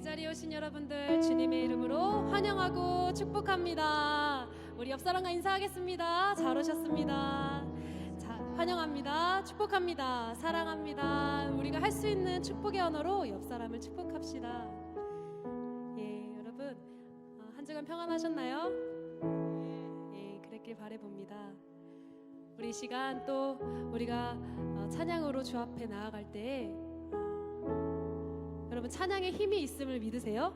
이 자리에 오신 여러분들 주님의 이름으로 환영하고 축복합니다. 우리 옆사람과 인사하겠습니다. 잘 오셨습니다. 자, 환영합니다. 축복합니다. 사랑합니다. 우리가 할 수 있는 축복의 언어로 옆사람을 축복합시다. 예, 여러분 한 주간 평안하셨나요? 예, 그랬길 바라봅니다. 우리 이 시간 또 우리가 찬양으로 주 앞에 나아갈 때 여러분 찬양에 힘이 있음을 믿으세요?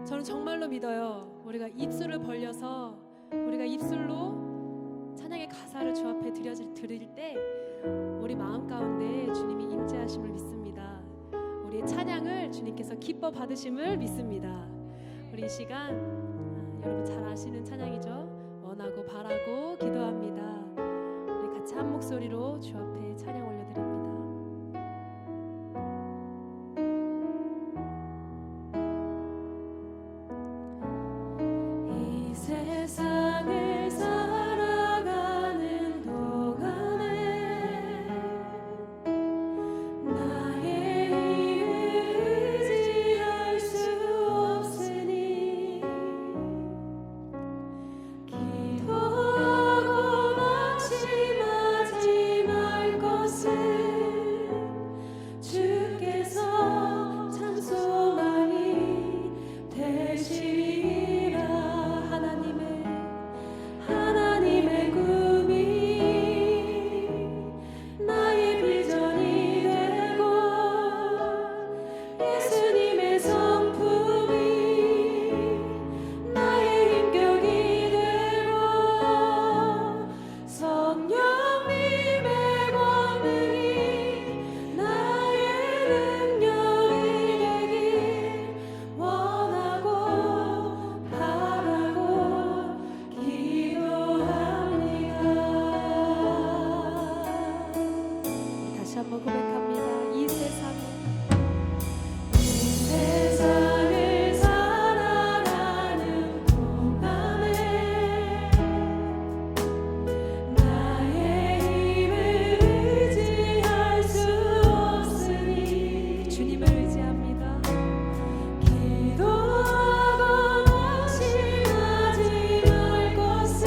저는 정말로 믿어요. 우리가 입술을 벌려서 우리가 입술로 찬양의 가사를 주 앞에 드릴 때 우리 마음 가운데 주님이 임재하심을 믿습니다. 우리의 찬양을 주님께서 기뻐 받으심을 믿습니다. 우리 이 시간 여러분 잘 아시는 찬양이죠. 원하고 바라고 기도합니다. 우리 같이 한 목소리로 주 앞에 찬양 올려드립니다. 세상을 살아가는 동안에 나의 힘을 의지할 수 없으니 기도하고 낙심하지 말 것을 주께서 참 소망이 되시리라. 하나님의 꿈이 나의 비전이 되고 예수님의 성품이 나의 인격이 되고 성령님의 권능이 나의 능력이 되길 원하고 바라고 다시 한번 고백합니다. 이 세상을 살아가는 동안에 나의 힘을 의지할 수 없으니 주님을 의지합니다. 기도하고 낙심하지 말 것을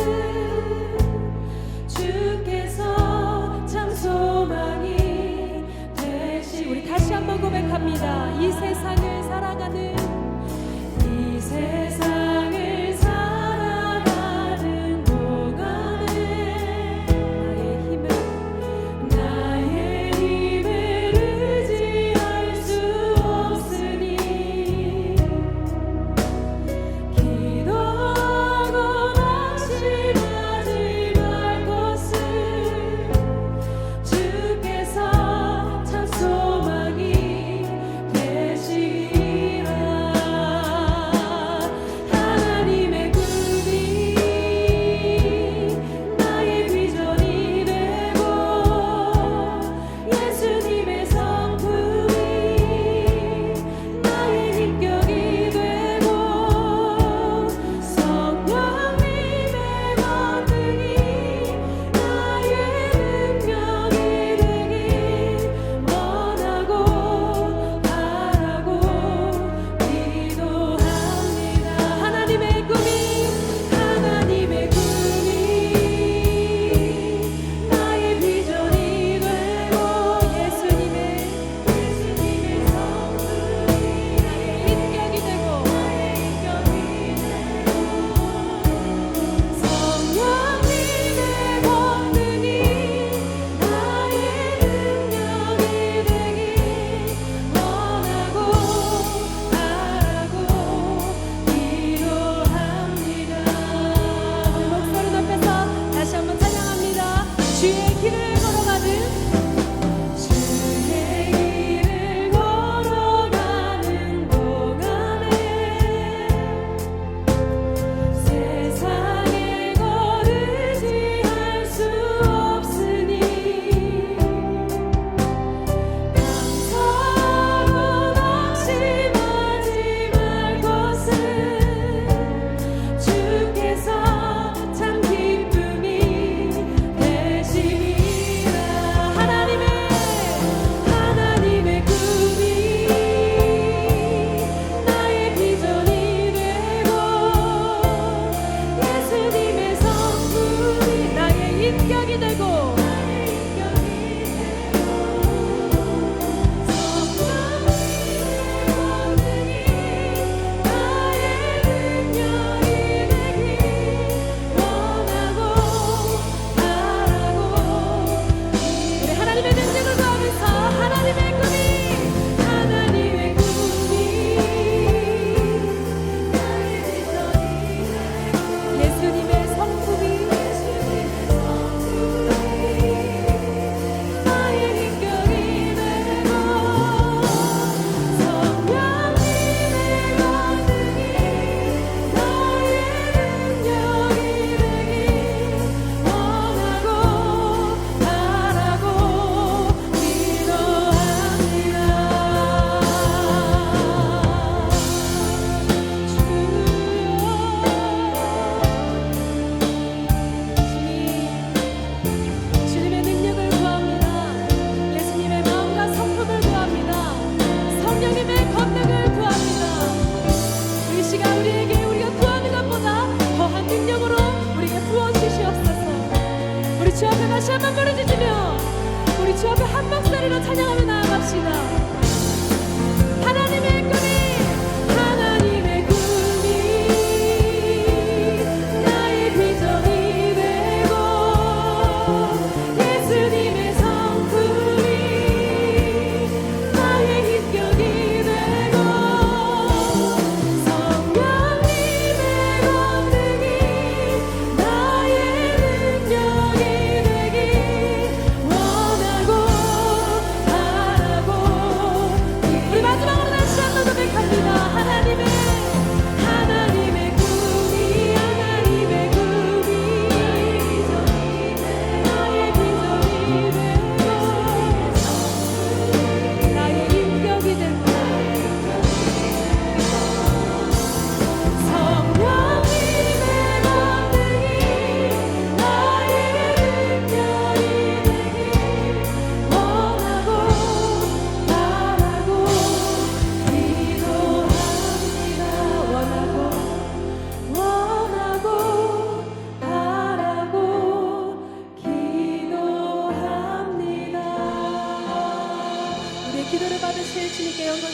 주께서 참 소망이 되시. 우리 다시 한번 고백합니다. 이 세상을 살아가는 동안에 나의 힘을 의지할 수 없으니 기도하고 낙심하지 말 것을 주께서 참 소망이 되시리라.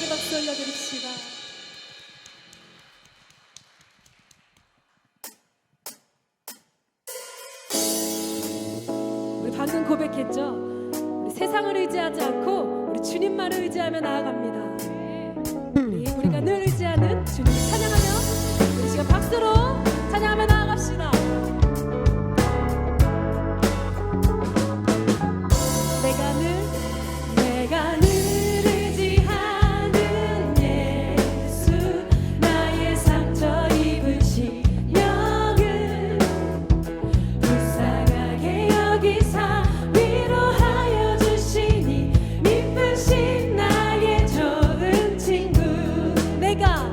영광의 박수 올려드립시다. 우리 방금 고백했죠? 우리 세상을 의지하지 않고 우리 주님만을 의지하며 나아갑니다. 우리가 늘 의지하는 주님을 찬양하며 우리 시간 박수로 찬양하며 나아갑시다. 내가 늘 의지하는 예수, 나의 상처 입은 심령을 불쌍하게 여기사 위로하여 주시니 미쁘신 나의 좋은 친구. 내가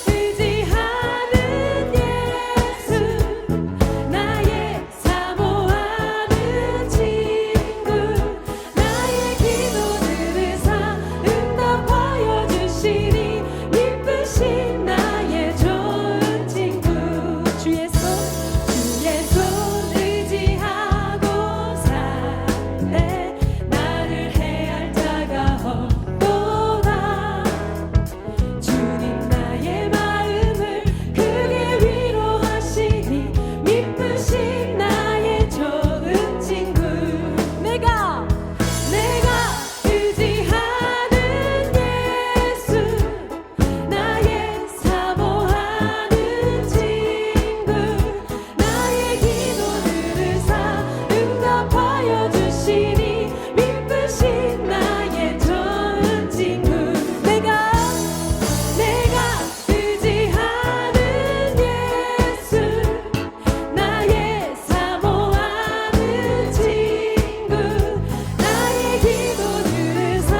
의지하는 예수, 나의 사모하는 친구, 나의 기도 들으사 응답하여 주시니 미쁘신 나의 좋은 친구. 주의 손 의지하고 살래. 나를 해할 자가 없도다. 주님 나의 마음을 크게 위로하시니 미쁘신 나의 좋은 친구. 내가 의지하는 예수, 나의 사모하는 친구, 나의 기도 들으사 응답하여 주시니 미쁘신 나의 좋은 친구. 내가 의지하는 예수, 나의 사모하는 친구, 나의 기도 들으사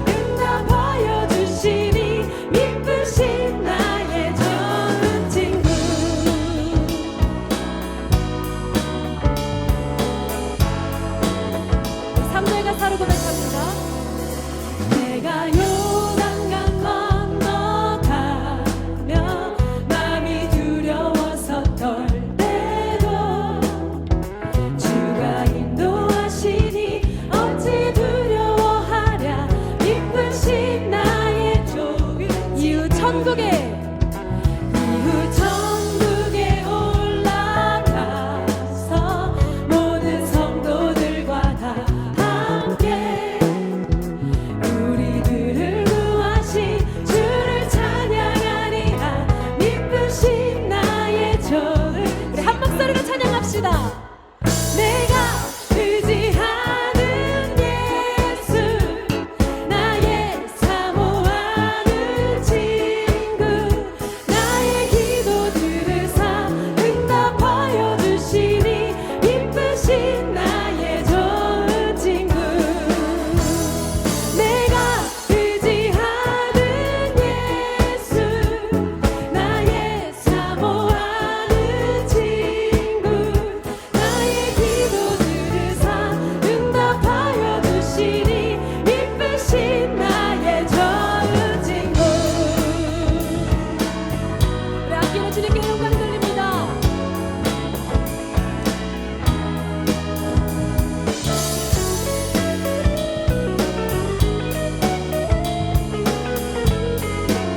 응답하여 주시니 미쁘신 나의 좋은 친구. 3절 가사로 고백합니다. 내가 요단강 건너가며 마음이 두려워서 떨 때도 주가 인도하시니 어찌 두려워하랴. 미쁘신 나의 좋은 이후 천국에 올라가서 모든 성도들과 다 함께 우리들을 구하신 주를 찬양하리라. 미쁘신 나의 좋은. 우리 한 목소리로 찬양합시다. 내가 의지하는 예수, 나의 사모하는 친구, 나의 기도 들으사 응답하여 주시니 미쁘신 나의 좋은 친구. 내가 의지하는 예수, 나의 사모하는 친구, 나의 기도 들으사 응답하여 주시니 미쁘신 나의 좋은 친구. 우리 아끼고 주님께 영광 돌립니다.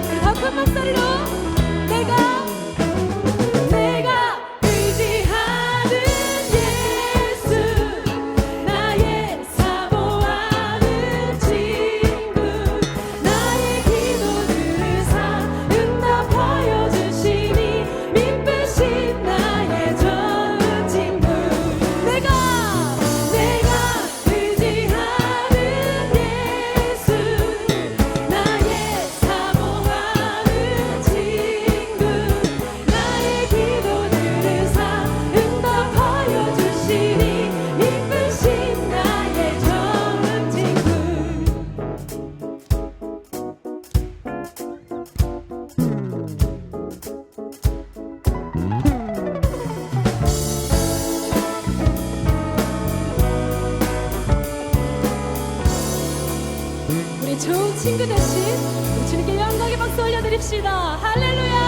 우리 더 큰 목소리로 내가 의지하는 예수, 나의 사모하는 친구, 나의 기도 들으사 응답하여 주시니 미쁘신 나의 좋은 친구. 내가 의지하는 예수, 나의 사모하는 친구, 나의 기도 들으사 응답하여 주시니 미쁘신 나의 좋은 친구. 우리 좋은 친구 대신 우리 주님께 영광의 박수 올려드립시다. 할렐루야.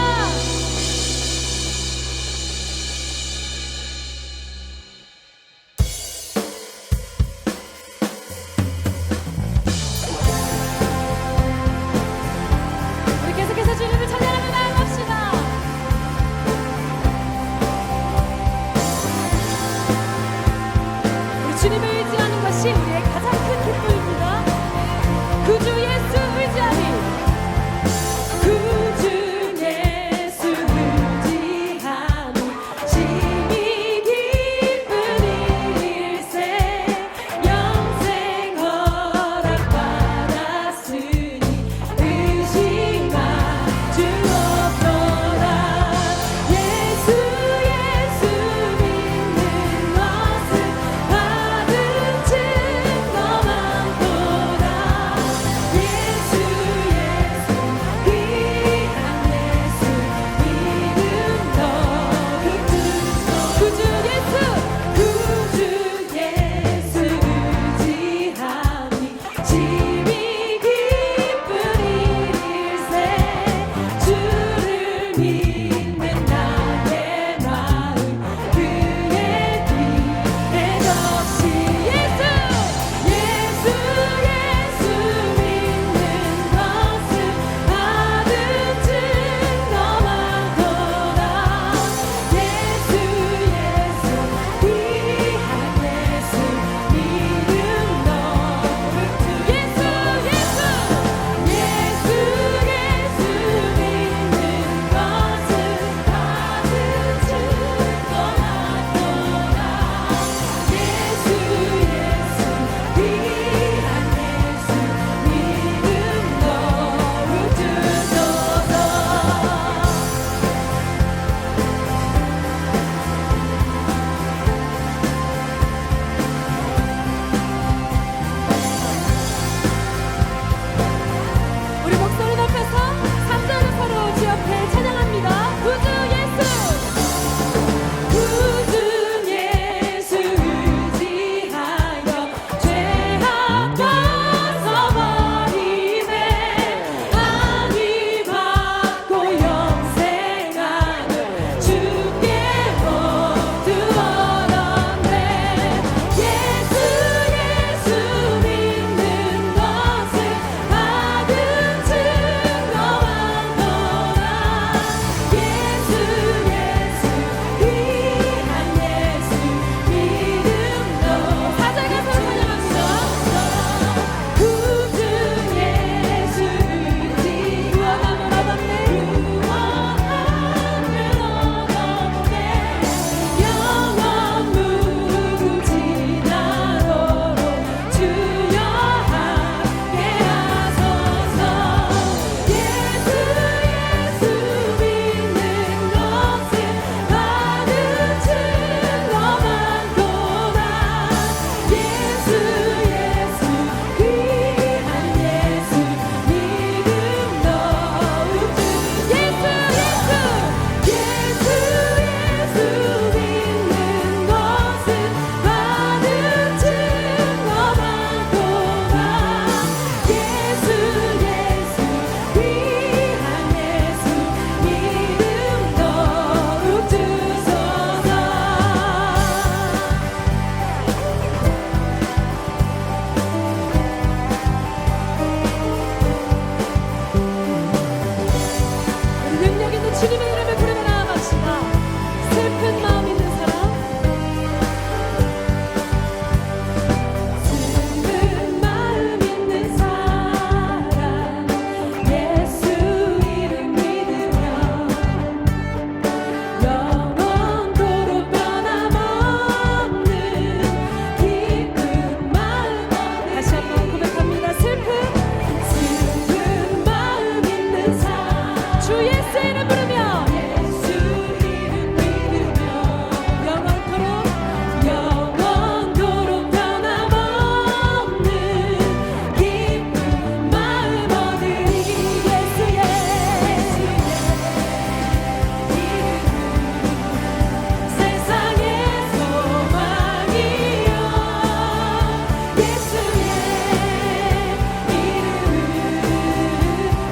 슬픈 마음 있는 사람, 슬픈 마음 있는 사람, 예수 이름 믿으며 영원토록 변함없는 기쁜 마음. 다시 한번 고백합니다. 슬픈 마음 있는 사람, 주 예수 이름 부르며 예수 이름 믿으며 영원토록 변함없는 기쁜 마음 얻으리. 예수의 세상의 소망이여, 예수의 이름은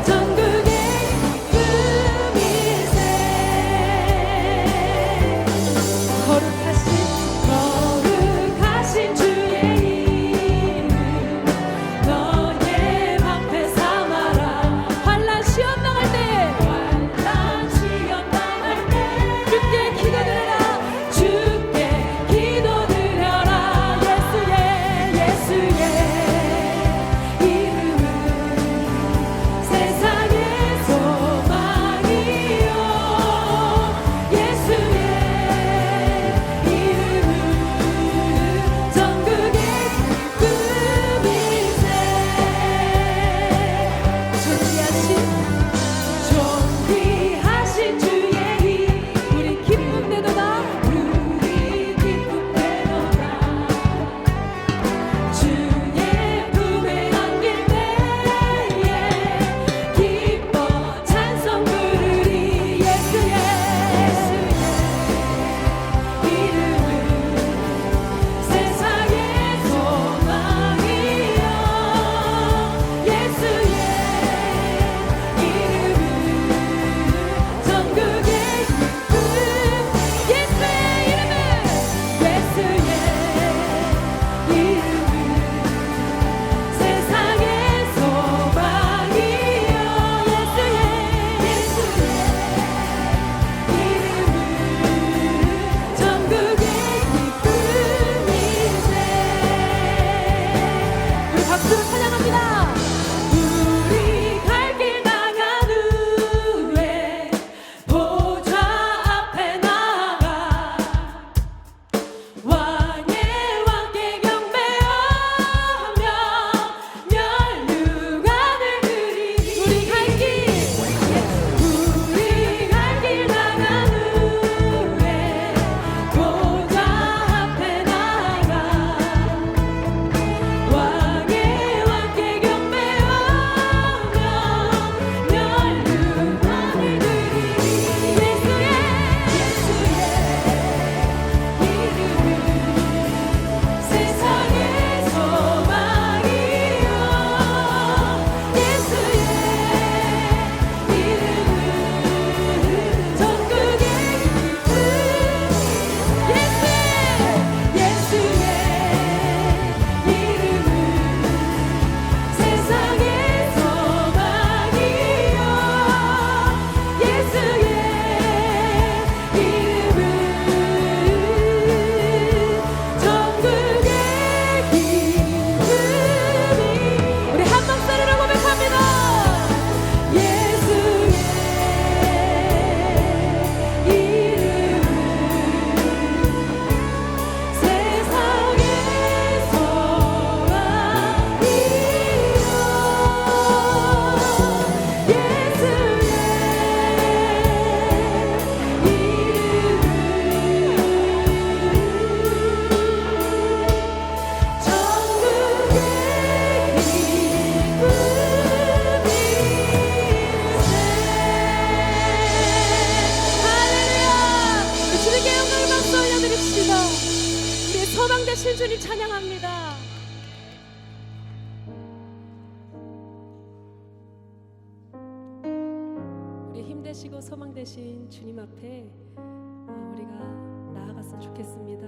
전국의 기쁨일세. 거룩하신 주의 이름 너의 방패 삼아라. 환난 시험 당할 때 주께 기도드려라. 주께 기도드려라. 예수의 이름은 세상의 소망이요, 예수의 이름은 전국의 기쁨일세. 존귀하신 주의 이름, 우리 기쁨 되도다. 주의 품에 안길 때에 기뻐 찬송 부르리. 예수의 이름은 세상의 소망이여, 예수의 이름은 전국의 기쁨. 예수의 이름은 세상의 소망이여, 예수의 이름은 전국의 기쁨일세. 우리 박수로 찬양합니다. 우리 갈 길 나간 후에 보좌 앞에 나가 왕의 왕께 경배하며 멸류관을 드리리. 우리 갈 길 나간 후에 보좌 앞에 나가 왕의 왕께 경배하며 멸류관을 드리리. 예수의 이름은 세상의 소망이여, 예수의 이름은 전국의 기쁨. 예수의 이름은 세상의 소망이여, 예수의 이름은 전국의 기쁨이. 우리 한 목소리로 고백합니다. 예수의 이름은 세상의 소망이여, 주님께 영광을 박수 올려드립시다. 우리 소망 되신 주님 찬양합니다. 우리 힘 되시고 소망 되신 주님 앞에 우리가 나아갔으면 좋겠습니다.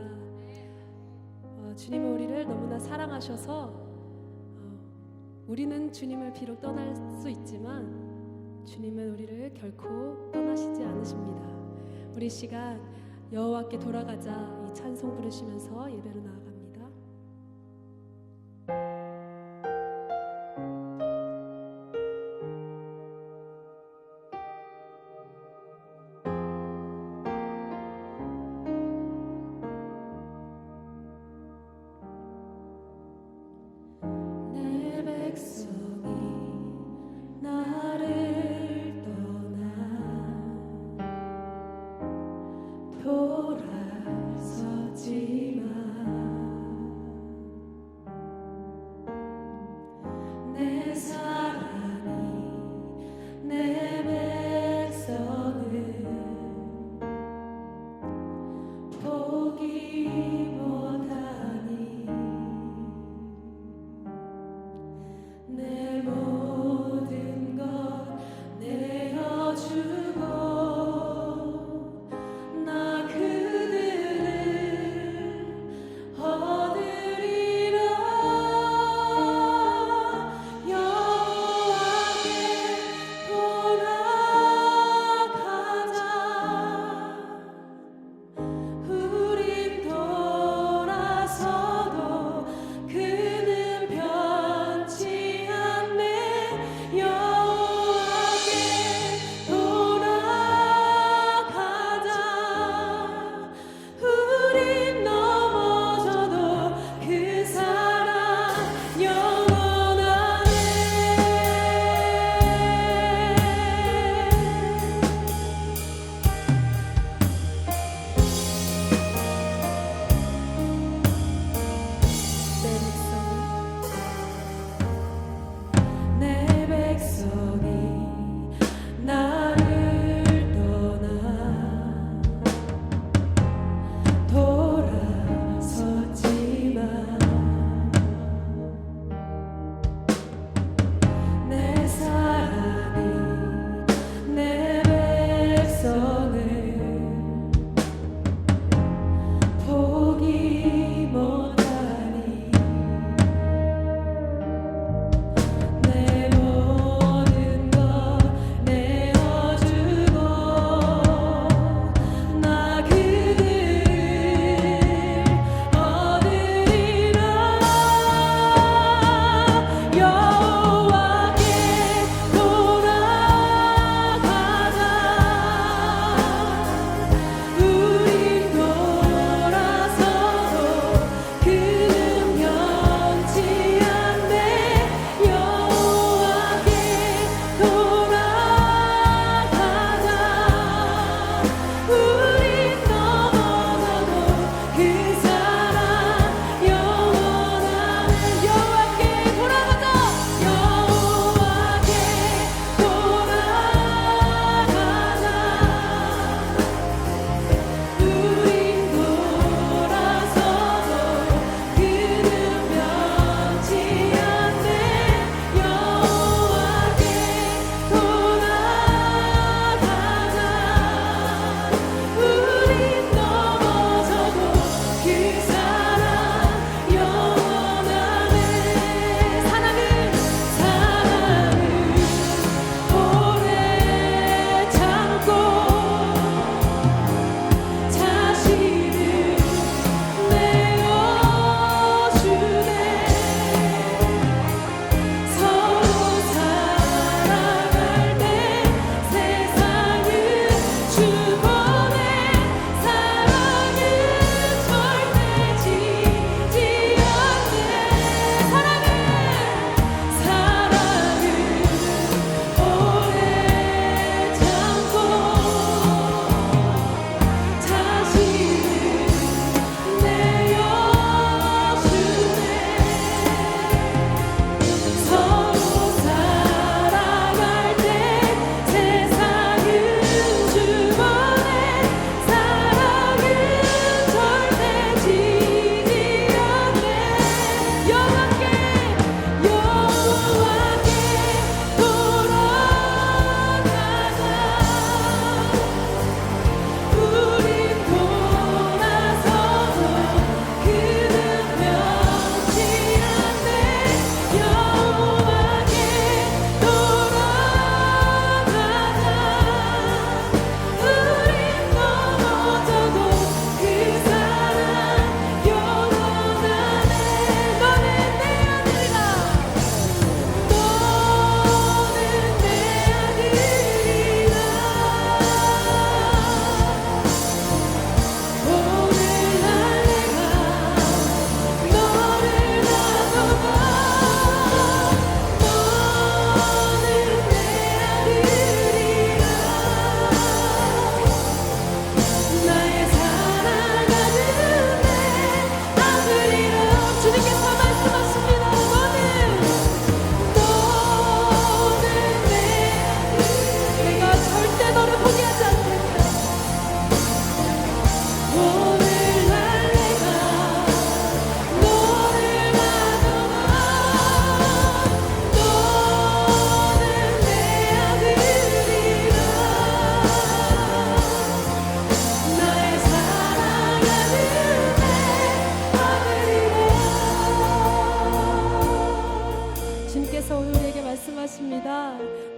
주님은 우리를 너무나 사랑하셔서 우리는 주님을 비록 떠날 수 있지만 주님은 우리를 결코 떠나시지 않으십니다. 우리 시간 여호와께 돌아가자 이 찬송 부르시면서 예배로 나아갑니다. 내 백성이 나를 떠나 돌아서지만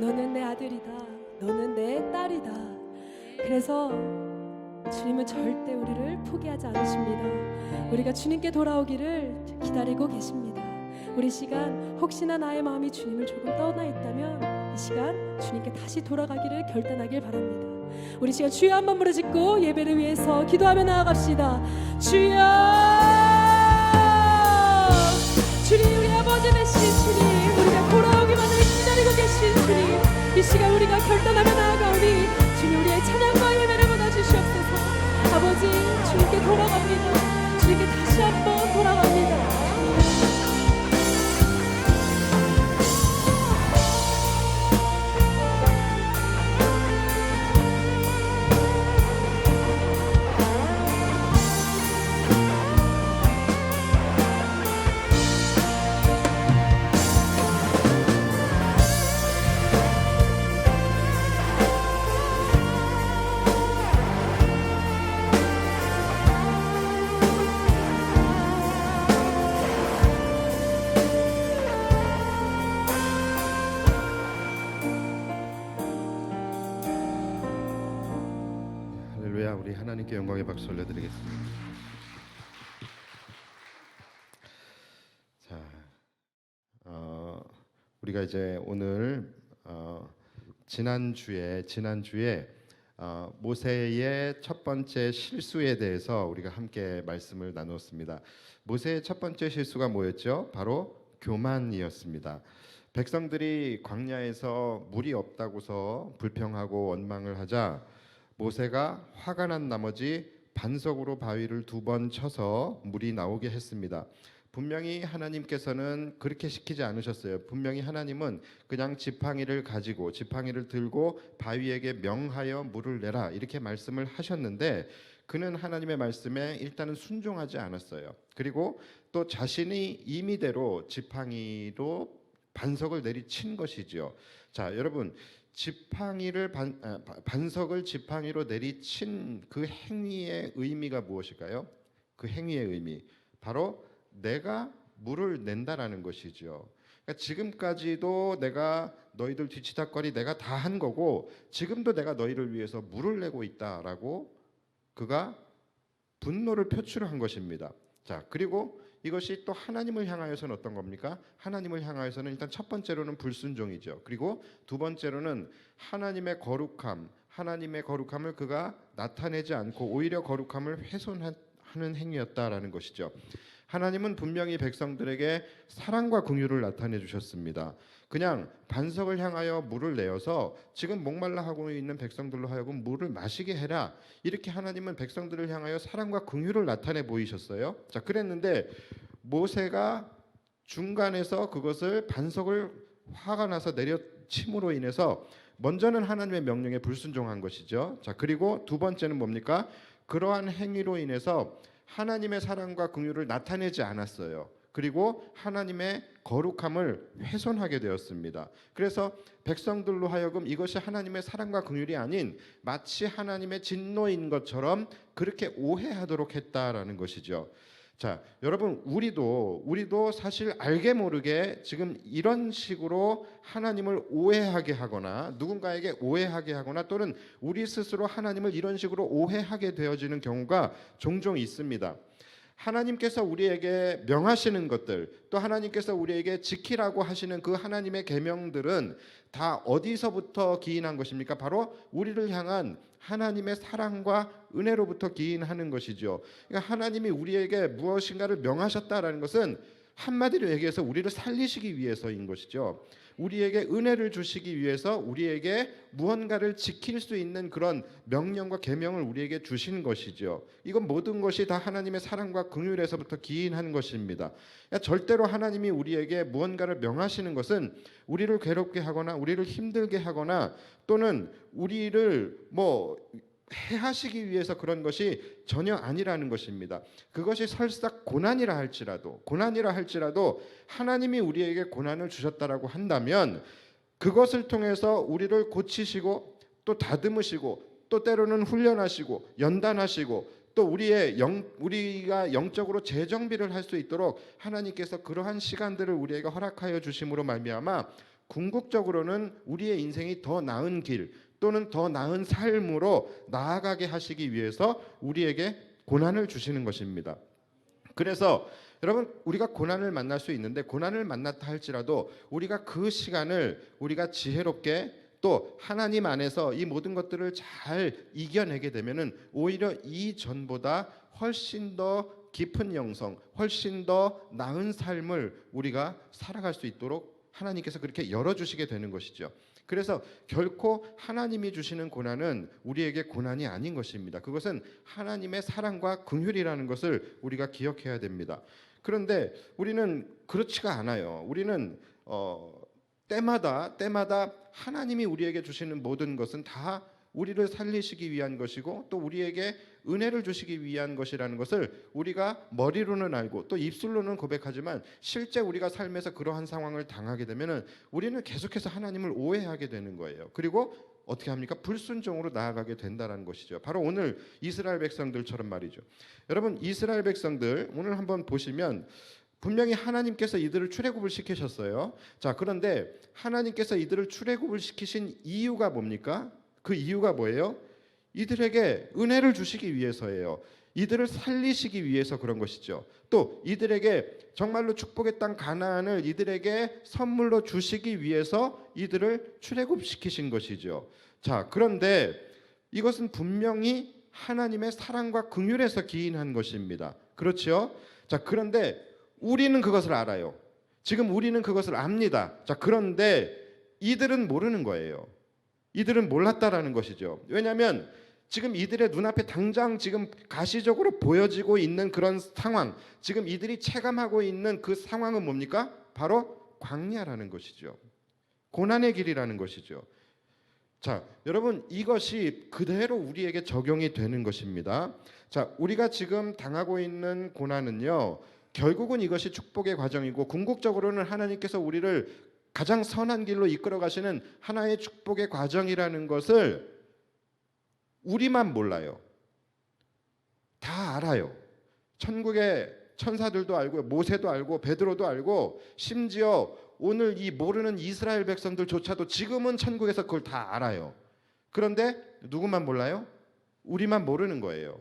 너는 내 아들이다. 너는 내 딸이다. 그래서 주님은 절대 우리를 포기하지 않으십니다. 우리가 주님께 돌아오기를 기다리고 계십니다. 우리 시간 혹시나 나의 마음이 주님을 조금 떠나 있다면 이 시간 주님께 다시 돌아가기를 결단하길 바랍니다. 우리 시간 주여 한번 부르짖고 예배를 위해서 기도하며 나아갑시다. 주여, 주님, 우리 아버지 되신 주님, 우리가 돌아오기만을 기다리고 계신 주님, 이 시간 우리가 결단하며 나아가오니 주님, 우리의 찬양과 예배를 받아주시옵소서. 아버지, 주님께 돌아갑니다. 주님께 다시 한번 돌아갑니다. 우리 하나님께 영광의 박수 올려드리겠습니다. 자, 우리가 이제 오늘 지난주에 모세의 첫 번째 실수에 대해서 우리가 함께 말씀을 나누었습니다. 모세의 첫 번째 실수가 뭐였죠? 바로 교만이었습니다. 백성들이 광야에서 물이 없다고서 불평하고 원망을 하자 모세가 화가 난 나머지 반석으로 바위를 2번 쳐서 물이 나오게 했습니다. 분명히 하나님께서는 그렇게 시키지 않으셨어요. 분명히 하나님은 그냥 지팡이를 들고 바위에게 명하여 물을 내라 이렇게 말씀을 하셨는데 그는 하나님의 말씀에 일단은 순종하지 않았어요. 그리고 또 자신이 임의대로 지팡이로 반석을 내리친 것이지요. 자, 여러분, 반석을 지팡이로 내리친 그 행위의 의미가 무엇일까요? 그 행위의 의미, 바로 내가 물을 낸다라는 것이죠. 그러니까 지금까지도 내가 너희들 뒤치다거리 내가 다 한 거고 지금도 내가 너희를 위해서 물을 내고 있다라고 그가 분노를 표출한 것입니다. 자, 그리고 이것이 또 하나님을 향하여서는 어떤 겁니까? 하나님을 향하여서는 일단 첫 번째로는 불순종이죠. 그리고 두 번째로는 하나님의 거룩함을 그가 나타내지 않고 오히려 거룩함을 훼손하는 행위였다라는 것이죠. 하나님은 분명히 백성들에게 사랑과 긍휼을 나타내 주셨습니다. 그냥 반석을 향하여 물을 내어서 지금 목말라 하고 있는 백성들로 하여금 물을 마시게 해라. 이렇게 하나님은 백성들을 향하여 사랑과 긍휼을 나타내 보이셨어요. 자, 그랬는데 모세가 중간에서 그것을 반석을 화가 나서 내려침으로 인해서 먼저는 하나님의 명령에 불순종한 것이죠. 자, 그리고 두 번째는 뭡니까? 그러한 행위로 인해서 하나님의 사랑과 긍휼을 나타내지 않았어요. 그리고 하나님의 거룩함을 훼손하게 되었습니다. 그래서 백성들로 하여금 이것이 하나님의 사랑과 긍휼이 아닌 마치 하나님의 진노인 것처럼 그렇게 오해하도록 했다라는 것이죠. 자, 여러분, 우리도 사실 알게 모르게 지금 이런 식으로 하나님을 오해하게 하거나 누군가에게 오해하게 하거나 또는 우리 스스로 하나님을 이런 식으로 오해하게 되어지는 경우가 종종 있습니다. 하나님께서 우리에게 명하시는 것들, 또 하나님께서 우리에게 지키라고 하시는 그 하나님의 계명들은 다 어디서부터 기인한 것입니까? 바로 우리를 향한 하나님의 사랑과 은혜로부터 기인하는 것이죠. 그러니까 하나님이 우리에게 무엇인가를 명하셨다라는 것은 한마디로 얘기해서 우리를 살리시기 위해서인 것이죠. 우리에게 은혜를 주시기 위해서 우리에게 무언가를 지킬 수 있는 그런 명령과 계명을 우리에게 주신 것이죠. 이건 모든 것이 다 하나님의 사랑과 긍휼에서부터 기인한 것입니다. 그러니까 절대로 하나님이 우리에게 무언가를 명하시는 것은 우리를 괴롭게 하거나 우리를 힘들게 하거나 또는 우리를 해하시기 위해서 그런 것이 전혀 아니라는 것입니다. 그것이 설사 고난이라 할지라도 하나님이 우리에게 고난을 주셨다라고 한다면 그것을 통해서 우리를 고치시고 또 다듬으시고 또 때로는 훈련하시고 연단하시고 또 우리가 영적으로 재정비를 할 수 있도록 하나님께서 그러한 시간들을 우리에게 허락하여 주심으로 말미암아 궁극적으로는 우리의 인생이 더 나은 길 또는 더 나은 삶으로 나아가게 하시기 위해서 우리에게 고난을 주시는 것입니다. 그래서 여러분, 우리가 고난을 만날 수 있는데 고난을 만났다 할지라도 우리가 그 시간을 우리가 지혜롭게 또 하나님 안에서 이 모든 것들을 잘 이겨내게 되면은 오히려 이전보다 훨씬 더 깊은 영성, 훨씬 더 나은 삶을 우리가 살아갈 수 있도록 하나님께서 그렇게 열어주시게 되는 것이죠. 그래서 결코 하나님이 주시는 고난은 우리에게 고난이 아닌 것입니다. 그것은 하나님의 사랑과 긍휼이라는 것을 우리가 기억해야 됩니다. 그런데 우리는 그렇지가 않아요. 우리는 때마다 하나님이 우리에게 주시는 모든 것은 다 우리를 살리시기 위한 것이고 또 우리에게 은혜를 주시기 위한 것이라는 것을 우리가 머리로는 알고 또 입술로는 고백하지만 실제 우리가 삶에서 그러한 상황을 당하게 되면은 우리는 계속해서 하나님을 오해하게 되는 거예요. 그리고 어떻게 합니까? 불순종으로 나아가게 된다는 것이죠. 바로 오늘 이스라엘 백성들처럼 말이죠. 여러분, 이스라엘 백성들 오늘 한번 보시면 분명히 하나님께서 이들을 출애굽을 시키셨어요. 자, 그런데 하나님께서 이들을 출애굽을 시키신 이유가 뭡니까? 그 이유가 뭐예요? 이들에게 은혜를 주시기 위해서예요. 이들을 살리시기 위해서 그런 것이죠. 또 이들에게 정말로 축복의 땅 가나안을 이들에게 선물로 주시기 위해서 이들을 출애굽시키신 것이죠. 자, 그런데 이것은 분명히 하나님의 사랑과 긍휼에서 기인한 것입니다. 그렇죠? 자, 그런데 우리는 그것을 알아요. 지금 우리는 그것을 압니다. 자, 그런데 이들은 모르는 거예요. 이들은 몰랐다라는 것이죠. 왜냐하면 지금 이들의 눈앞에 당장 지금 가시적으로 보여지고 있는 그런 상황, 지금 이들이 체감하고 있는 그 상황은 뭡니까? 바로 광야라는 것이죠. 고난의 길이라는 것이죠. 자, 여러분, 이것이 그대로 우리에게 적용이 되는 것입니다. 자, 우리가 지금 당하고 있는 고난은요, 결국은 이것이 축복의 과정이고 궁극적으로는 하나님께서 우리를 가장 선한 길로 이끌어 가시는 하나의 축복의 과정이라는 것을 우리만 몰라요. 다 알아요. 천국의 천사들도 알고 모세도 알고 베드로도 알고 심지어 오늘 이 모르는 이스라엘 백성들조차도 지금은 천국에서 그걸 다 알아요. 그런데 누구만 몰라요? 우리만 모르는 거예요.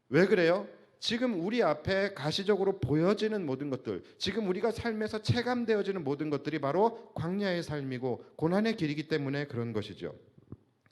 왜 그래요? 지금 우리 앞에 가시적으로 보여지는 모든 것들, 지금 우리가 삶에서 체감되어지는 모든 것들이 바로 광야의 삶이고 고난의 길이기 때문에 그런 것이죠.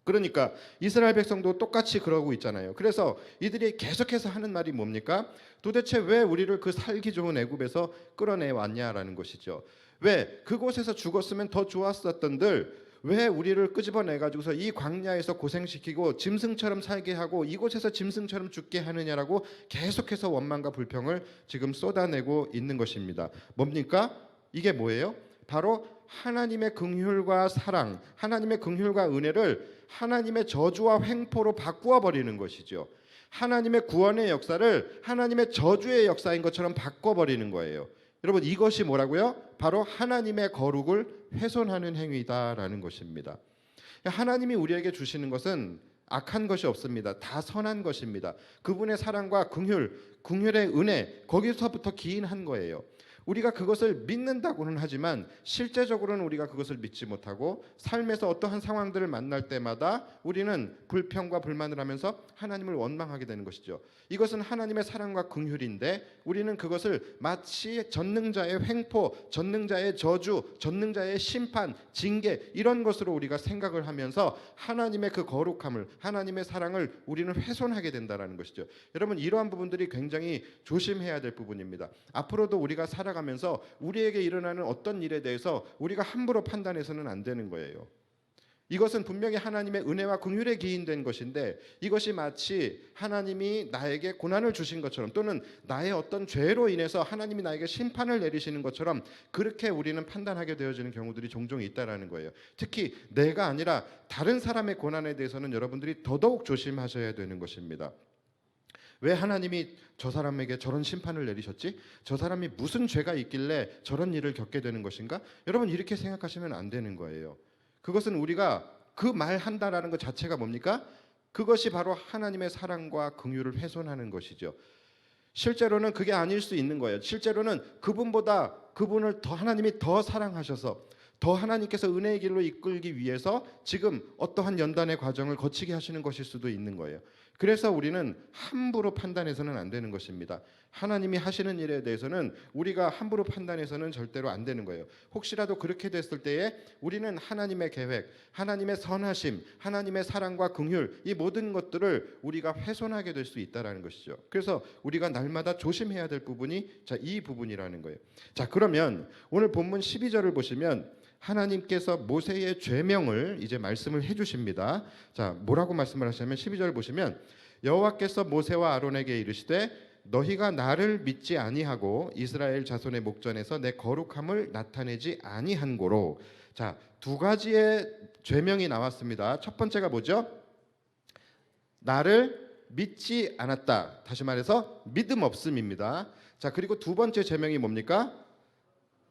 그러니까 이스라엘 백성도 똑같이 그러고 있잖아요. 그래서 이들이 계속해서 하는 말이 뭡니까? 도대체 왜 우리를 그 살기 좋은 애굽에서 끌어내 왔냐라는 것이죠. 왜 그곳에서 죽었으면 더 좋았었던들 왜 우리를 끄집어내 가지고서 이 광야에서 고생시키고 짐승처럼 살게 하고 이곳에서 짐승처럼 죽게 하느냐라고 계속해서 원망과 불평을 지금 쏟아내고 있는 것입니다. 뭡니까? 이게 뭐예요? 바로 하나님의 긍휼과 사랑, 하나님의 긍휼과 은혜를 하나님의 저주와 횡포로 바꾸어 버리는 것이죠. 하나님의 구원의 역사를 하나님의 저주의 역사인 것처럼 바꿔 버리는 거예요. 여러분, 이것이 뭐라고요? 바로 하나님의 거룩을 훼손하는 행위다라는 것입니다. 하나님이 우리에게 주시는 것은 악한 것이 없습니다. 다 선한 것입니다. 그분의 사랑과 긍휼의 은혜, 거기서부터 기인한 거예요. 우리가 그것을 믿는다고는 하지만 실제적으로는 우리가 그것을 믿지 못하고 삶에서 어떠한 상황들을 만날 때마다 우리는 불평과 불만을 하면서 하나님을 원망하게 되는 것이죠. 이것은 하나님의 사랑과 긍휼인데 우리는 그것을 마치 전능자의 횡포, 전능자의 저주, 전능자의 심판, 징계 이런 것으로 우리가 생각을 하면서 하나님의 그 거룩함을, 하나님의 사랑을 우리는 훼손하게 된다는 것이죠. 여러분, 이러한 부분들이 굉장히 조심해야 될 부분입니다. 앞으로도 우리가 살아가면서 우리에게 일어나는 어떤 일에 대해서 우리가 함부로 판단해서는 안 되는 거예요. 이것은 분명히 하나님의 은혜와 긍휼에 기인된 것인데 이것이 마치 하나님이 나에게 고난을 주신 것처럼 또는 나의 어떤 죄로 인해서 하나님이 나에게 심판을 내리시는 것처럼 그렇게 우리는 판단하게 되어지는 경우들이 종종 있다라는 거예요. 특히 내가 아니라 다른 사람의 고난에 대해서는 여러분들이 더더욱 조심하셔야 되는 것입니다. 왜 하나님이 저 사람에게 저런 심판을 내리셨지? 저 사람이 무슨 죄가 있길래 저런 일을 겪게 되는 것인가? 여러분, 이렇게 생각하시면 안 되는 거예요. 그것은 우리가 그 말 한다라는 것 자체가 뭡니까? 그것이 바로 하나님의 사랑과 긍휼을 훼손하는 것이죠. 실제로는 그게 아닐 수 있는 거예요. 실제로는 그분보다 그분을 더 하나님이 더 사랑하셔서 더 하나님께서 은혜의 길로 이끌기 위해서 지금 어떠한 연단의 과정을 거치게 하시는 것일 수도 있는 거예요. 그래서 우리는 함부로 판단해서는 안 되는 것입니다. 하나님이 하시는 일에 대해서는 우리가 함부로 판단해서는 절대로 안 되는 거예요. 혹시라도 그렇게 됐을 때에 우리는 하나님의 계획, 하나님의 선하심, 하나님의 사랑과 긍휼, 이 모든 것들을 우리가 훼손하게 될 수 있다는 것이죠. 그래서 우리가 날마다 조심해야 될 부분이 이 부분이라는 거예요. 자, 그러면 오늘 본문 12절을 보시면 하나님께서 모세의 죄명을 이제 말씀을 해주십니다. 자, 뭐라고 말씀을 하시냐면 12절 보시면 여호와께서 모세와 아론에게 이르시되 너희가 나를 믿지 아니하고 이스라엘 자손의 목전에서 내 거룩함을 나타내지 아니한 고로. 자, 두 가지의 죄명이 나왔습니다. 첫 번째가 뭐죠? 나를 믿지 않았다. 다시 말해서 믿음 없음입니다. 자, 그리고 두 번째 죄명이 뭡니까?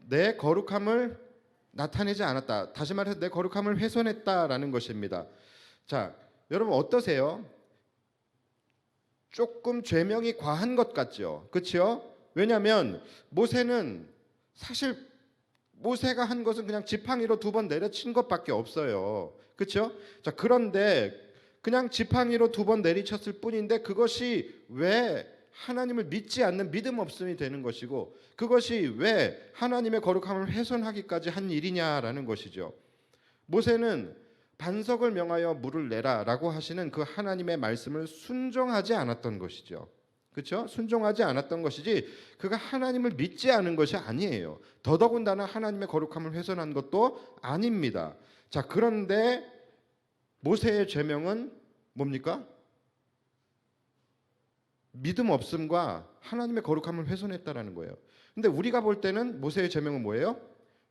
내 거룩함을 나타내지 않았다. 다시 말해서 내 거룩함을 훼손했다라는 것입니다. 자, 여러분 어떠세요? 조금 죄명이 과한 것 같죠? 그렇죠? 왜냐하면 모세는 사실 모세가 한 것은 그냥 지팡이로 2번 내려친 것밖에 없어요. 그렇죠? 자, 그런데 그냥 지팡이로 2번 내리쳤을 뿐인데 그것이 왜 하나님을 믿지 않는 믿음 없음이 되는 것이고 그것이 왜 하나님의 거룩함을 훼손하기까지 한 일이냐라는 것이죠. 모세는 반석을 명하여 물을 내라라고 하시는 그 하나님의 말씀을 순종하지 않았던 것이죠. 그렇죠? 순종하지 않았던 것이지 그가 하나님을 믿지 않은 것이 아니에요. 더더군다나 하나님의 거룩함을 훼손한 것도 아닙니다. 자, 그런데 모세의 죄명은 뭡니까? 믿음 없음과 하나님의 거룩함을 훼손했다라는 거예요. 근데 우리가 볼 때는 모세의 죄명은 뭐예요?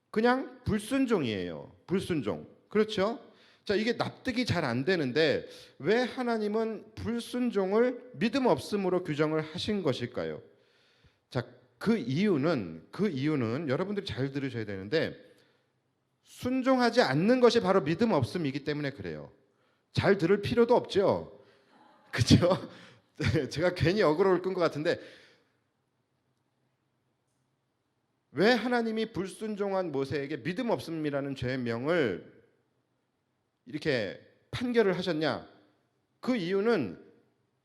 그냥 불순종이에요. 불순종. 그렇죠? 자, 이게 납득이 잘 안 되는데 왜 하나님은 불순종을 믿음 없음으로 규정을 하신 것일까요? 자, 그 이유는 여러분들이 잘 들으셔야 되는데 순종하지 않는 것이 바로 믿음 없음이기 때문에 그래요. 잘 들을 필요도 없죠. 그렇죠? 제가 괜히 어그로를 끈 것 같은데 왜 하나님이 불순종한 모세에게 믿음 없음이라는 죄명을 이렇게 판결을 하셨냐? 그 이유는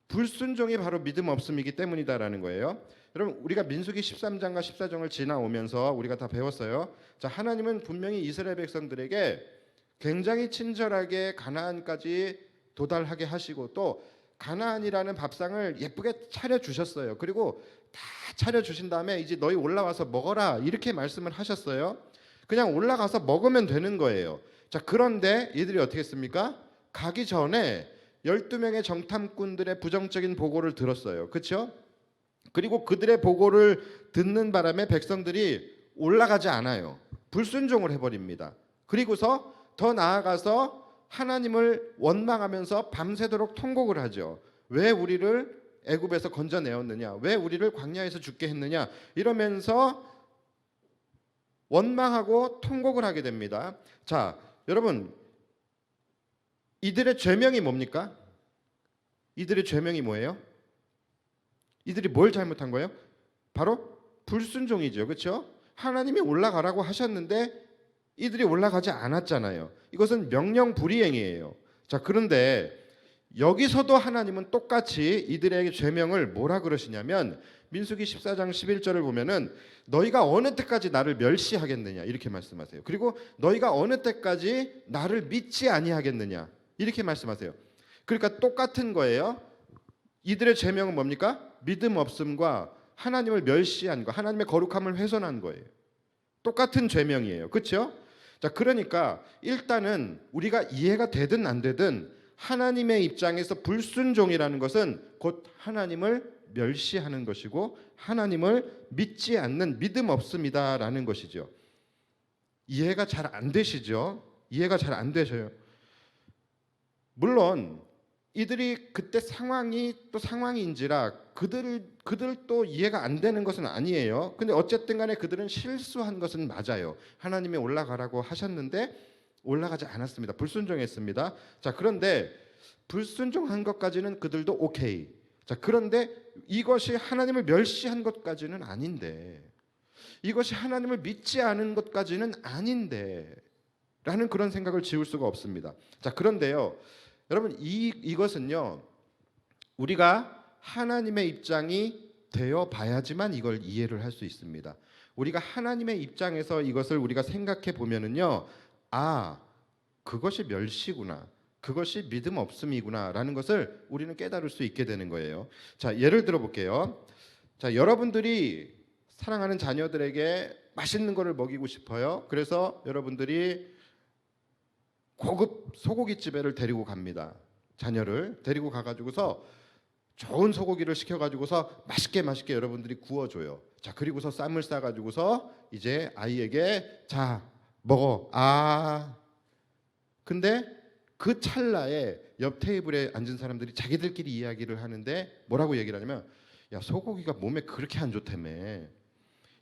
불순종이 바로 믿음 없음이기 때문이다라는 거예요. 여러분 우리가 민수기 13장과 14장을 지나오면서 우리가 다 배웠어요. 자, 하나님은 분명히 이스라엘 백성들에게 굉장히 친절하게 가나안까지 도달하게 하시고 또 가나안이라는 밥상을 예쁘게 차려 주셨어요. 그리고 다 차려 주신 다음에 이제 너희 올라와서 먹어라 이렇게 말씀을 하셨어요. 그냥 올라가서 먹으면 되는 거예요. 자, 그런데 이들이 어떻게 했습니까? 가기 전에 12명의 정탐꾼들의 부정적인 보고를 들었어요. 그렇죠? 그리고 그들의 보고를 듣는 바람에 백성들이 올라가지 않아요. 불순종을 해버립니다. 그리고서 더 나아가서 하나님을 원망하면서 밤새도록 통곡을 하죠. 왜 우리를 애굽에서 건져내었느냐? 왜 우리를 광야에서 죽게 했느냐? 이러면서 원망하고 통곡을 하게 됩니다. 자, 여러분 이들의 죄명이 뭡니까? 이들의 죄명이 뭐예요? 이들이 뭘 잘못한 거예요? 바로 불순종이죠. 그렇죠? 하나님이 올라가라고 하셨는데 이들이 올라가지 않았잖아요. 이것은 명령 불이행이에요. 자, 그런데 여기서도 하나님은 똑같이 이들에게 죄명을 뭐라 그러시냐면 민수기 14장 11절을 보면은 너희가 어느 때까지 나를 멸시하겠느냐 이렇게 말씀하세요. 그리고 너희가 어느 때까지 나를 믿지 아니하겠느냐 이렇게 말씀하세요. 그러니까 똑같은 거예요. 이들의 죄명은 뭡니까? 믿음 없음과 하나님을 멸시한 거, 하나님의 거룩함을 훼손한 거예요. 똑같은 죄명이에요. 그렇죠? 자, 그러니까 일단은 우리가 이해가 되든 안 되든 하나님의 입장에서 불순종이라는 것은 곧 하나님을 멸시하는 것이고 하나님을 믿지 않는 믿음 없음이다라는 것이죠. 이해가 잘 안 되시죠? 이해가 잘 안 되셔요. 물론 이들이 그때 상황이 또 상황인지라 그들도 이해가 안 되는 것은 아니에요. 근데 어쨌든 간에 그들은 실수한 것은 맞아요. 하나님이 올라가라고 하셨는데 올라가지 않았습니다. 불순종했습니다. 자, 그런데 불순종한 것까지는 그들도 오케이. 자, 그런데 이것이 하나님을 멸시한 것까지는 아닌데 이것이 하나님을 믿지 않은 것까지는 아닌데 라는 그런 생각을 지울 수가 없습니다. 자, 그런데요. 여러분 이것은요. 우리가 하나님의 입장이 되어 봐야지만 이걸 이해를 할 수 있습니다. 우리가 하나님의 입장에서 이것을 우리가 생각해 보면은요. 아, 그것이 멸시구나. 그것이 믿음 없음이구나라는 것을 우리는 깨달을 수 있게 되는 거예요. 자, 예를 들어 볼게요. 자, 여러분들이 사랑하는 자녀들에게 맛있는 거를 먹이고 싶어요. 그래서 여러분들이 고급 소고기집에를 데리고 갑니다. 자녀를 데리고 가가지고서 좋은 소고기를 시켜가지고서 맛있게 여러분들이 구워줘요. 자, 그리고서 쌈을 싸가지고서 이제 아이에게 자 먹어. 아, 근데 그 찰나에 옆 테이블에 앉은 사람들이 자기들끼리 이야기를 하는데 뭐라고 얘기를 하냐면, 야, 소고기가 몸에 그렇게 안 좋다며.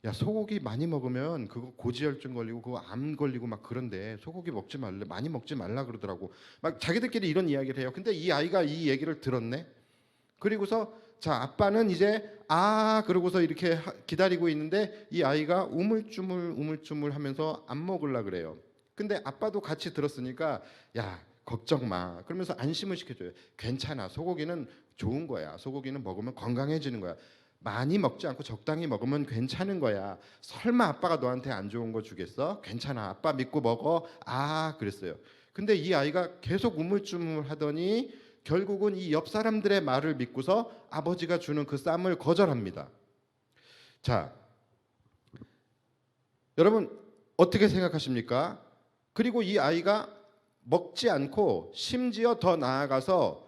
야, 소고기 많이 먹으면 그거 고지혈증 걸리고 그거 암 걸리고 막 그런데 소고기 먹지 말래, 많이 먹지 말라 그러더라고. 막 자기들끼리 이런 이야기를 해요. 근데 이 아이가 이 얘기를 들었네. 그리고서 자, 아빠는 이제 아 그러고서 이렇게 기다리고 있는데 이 아이가 우물쭈물 하면서 안 먹으려 그래요. 근데 아빠도 같이 들었으니까 야, 걱정 마 그러면서 안심을 시켜줘요. 괜찮아, 소고기는 좋은 거야. 소고기는 먹으면 건강해지는 거야. 많이 먹지 않고 적당히 먹으면 괜찮은 거야. 설마 아빠가 너한테 안 좋은 거 주겠어? 괜찮아, 아빠 믿고 먹어. 아, 그랬어요. 근데 이 아이가 계속 우물쭈물 하더니 결국은 이 옆 사람들의 말을 믿고서 아버지가 주는 그 쌈을 거절합니다. 자, 여러분 어떻게 생각하십니까? 그리고 이 아이가 먹지 않고 심지어 더 나아가서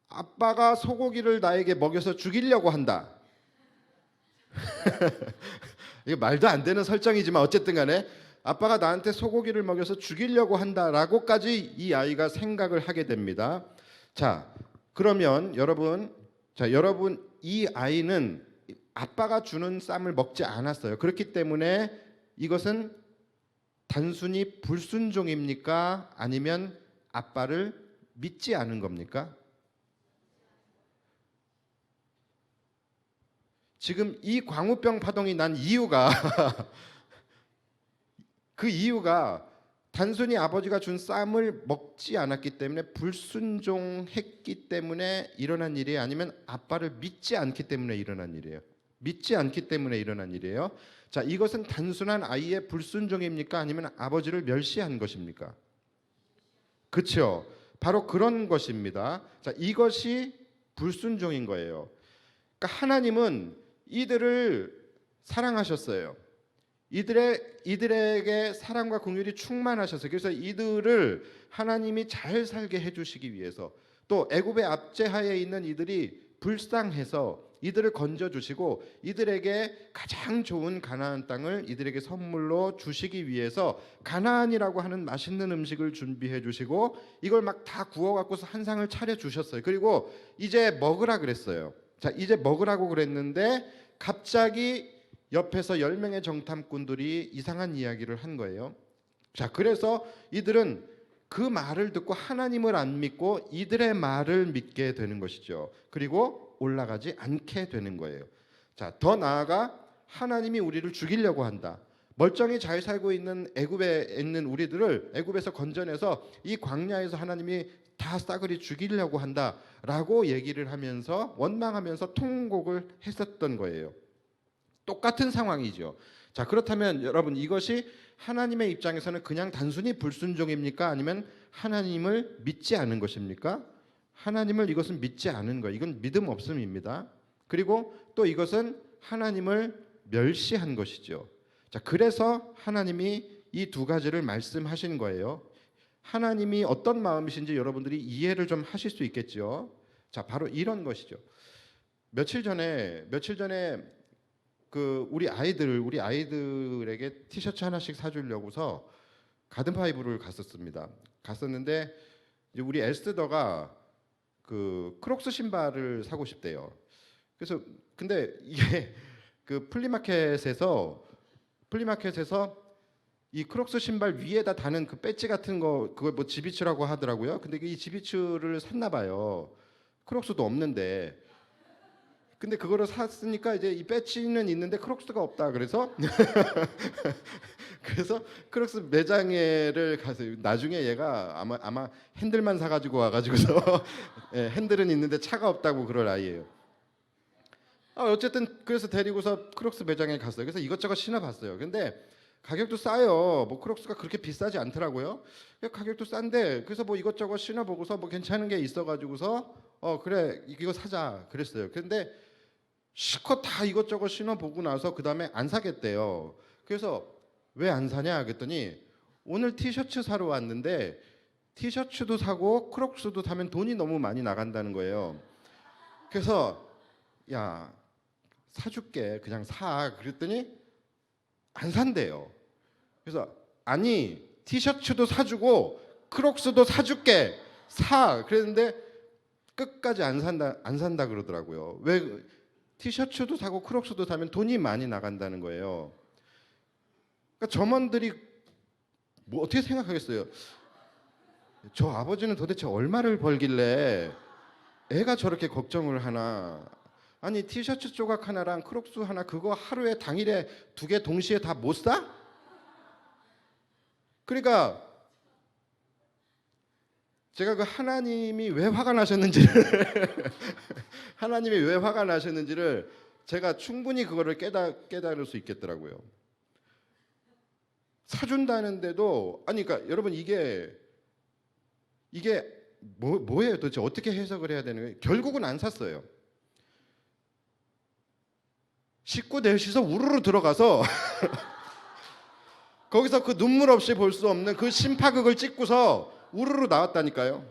아빠가 소고기를 나에게 먹여서 죽이려고 한다. 이게 말도 안 되는 설정이지만 어쨌든 간에 아빠가 나한테 소고기를 먹여서 죽이려고 한다라고까지 이 아이가 생각을 하게 됩니다. 자, 그러면 여러분 이 아이는 아빠가 주는 쌈을 먹지 않았어요. 그렇기 때문에 이것은 단순히 불순종입니까? 아니면 아빠를 믿지 않은 겁니까? 지금 이 광우병 파동이 난 이유가 그 이유가 단순히 아버지가 준 쌈을 먹지 않았기 때문에 불순종했기 때문에 일어난 일이 아니면 아빠를 믿지 않기 때문에 일어난 일이에요. 믿지 않기 때문에 일어난 일이에요. 자, 이것은 단순한 아이의 불순종입니까? 아니면 아버지를 멸시한 것입니까? 그렇죠. 바로 그런 것입니다. 자, 이것이 불순종인 거예요. 그러니까 하나님은 이들을 사랑하셨어요. 이들에게 사랑과 긍휼이 충만하셔서 그래서 이들을 하나님이 잘 살게 해주시기 위해서 또 애굽의 압제하에 있는 이들이 불쌍해서 이들을 건져주시고 이들에게 가장 좋은 가나안 땅을 이들에게 선물로 주시기 위해서 가나안이라고 하는 맛있는 음식을 준비해 주시고 이걸 막 다 구워 갖고서 한 상을 차려 주셨어요. 그리고 이제 먹으라 그랬어요. 자, 이제 먹으라고 그랬는데 갑자기 옆에서 10명의 정탐꾼들이 이상한 이야기를 한 거예요. 자, 그래서 이들은 그 말을 듣고 하나님을 안 믿고 이들의 말을 믿게 되는 것이죠. 그리고 올라가지 않게 되는 거예요. 자, 더 나아가 하나님이 우리를 죽이려고 한다. 멀쩡히 잘 살고 있는 애굽에 있는 우리들을 애굽에서 건져내서 이 광야에서 하나님이 다 싸그리 죽이려고 한다라고 얘기를 하면서 원망하면서 통곡을 했었던 거예요. 똑같은 상황이죠. 자, 그렇다면 여러분 이것이 하나님의 입장에서는 그냥 단순히 불순종입니까? 아니면 하나님을 믿지 않은 것입니까? 하나님을 이것은 믿지 않은 거예요. 이건 믿음 없음입니다. 그리고 또 이것은 하나님을 멸시한 것이죠. 자, 그래서 하나님이 이 두 가지를 말씀하신 거예요. 하나님이 어떤 마음이신지 여러분들이 이해를 좀 하실 수 있겠죠. 자, 바로 이런 것이죠. 며칠 전에 그 우리 아이들에게 티셔츠 하나씩 사주려고서 가든파이브를 갔었는데 이제 우리 에스더가 그 크록스 신발을 사고 싶대요. 그래서 근데 이게 그 플리마켓에서 이 크록스 신발 위에다 다는 그 배지 같은 거 그걸 뭐 지비츠라고 하더라고요. 근데 이 지비츠를 샀나 봐요. 크록스도 없는데. 근데 그거를 샀으니까 이제 이 배지는 있는데 크록스가 없다. 그래서 그래서 크록스 매장에를 가서 나중에 얘가 아마 핸들만 사가지고 와가지고서 예, 핸들은 있는데 차가 없다고 그럴 아이예요. 어쨌든 그래서 데리고서 크록스 매장에 갔어요. 그래서 이것저것 신어봤어요. 근데 가격도 싸요. 뭐 크록스가 그렇게 비싸지 않더라고요. 가격도 싼데 그래서 뭐 이것저것 신어보고서 뭐 괜찮은 게 있어가지고서 그래 이거 사자 그랬어요. 근데 실컷 다 이것저것 신어보고 나서 그 다음에 안 사겠대요. 그래서 왜 안 사냐 그랬더니 오늘 티셔츠 사러 왔는데 티셔츠도 사고 크록스도 사면 돈이 너무 많이 나간다는 거예요. 그래서 야 사줄게 그냥 사 그랬더니 안 산대요. 그래서 아니 티셔츠도 사주고 크록스도 사줄게 사 그랬는데 끝까지 안 산다 그러더라고요. 왜 티셔츠도 사고 크록스도 사면 돈이 많이 나간다는 거예요. 그러니까 점원들이 뭐 어떻게 생각하겠어요? 저 아버지는 도대체 얼마를 벌길래 애가 저렇게 걱정을 하나? 아니 티셔츠 조각 하나랑 크록스 하나 그거 하루에 당일에 2개 동시에 다 못 사? 그러니까 제가 그 하나님이 왜 화가 나셨는지를 하나님이 왜 화가 나셨는지를 제가 충분히 그거를 깨달을 수 있겠더라고요. 사준다는데도 아니 그러니까 여러분 이게 뭐예요 도대체 어떻게 해석을 해야 되는 거예요? 결국은 안 샀어요. 씻고 넷이서 우르르 들어가서 거기서 그 눈물 없이 볼 수 없는 그 심파극을 찍고서 우르르 나왔다니까요.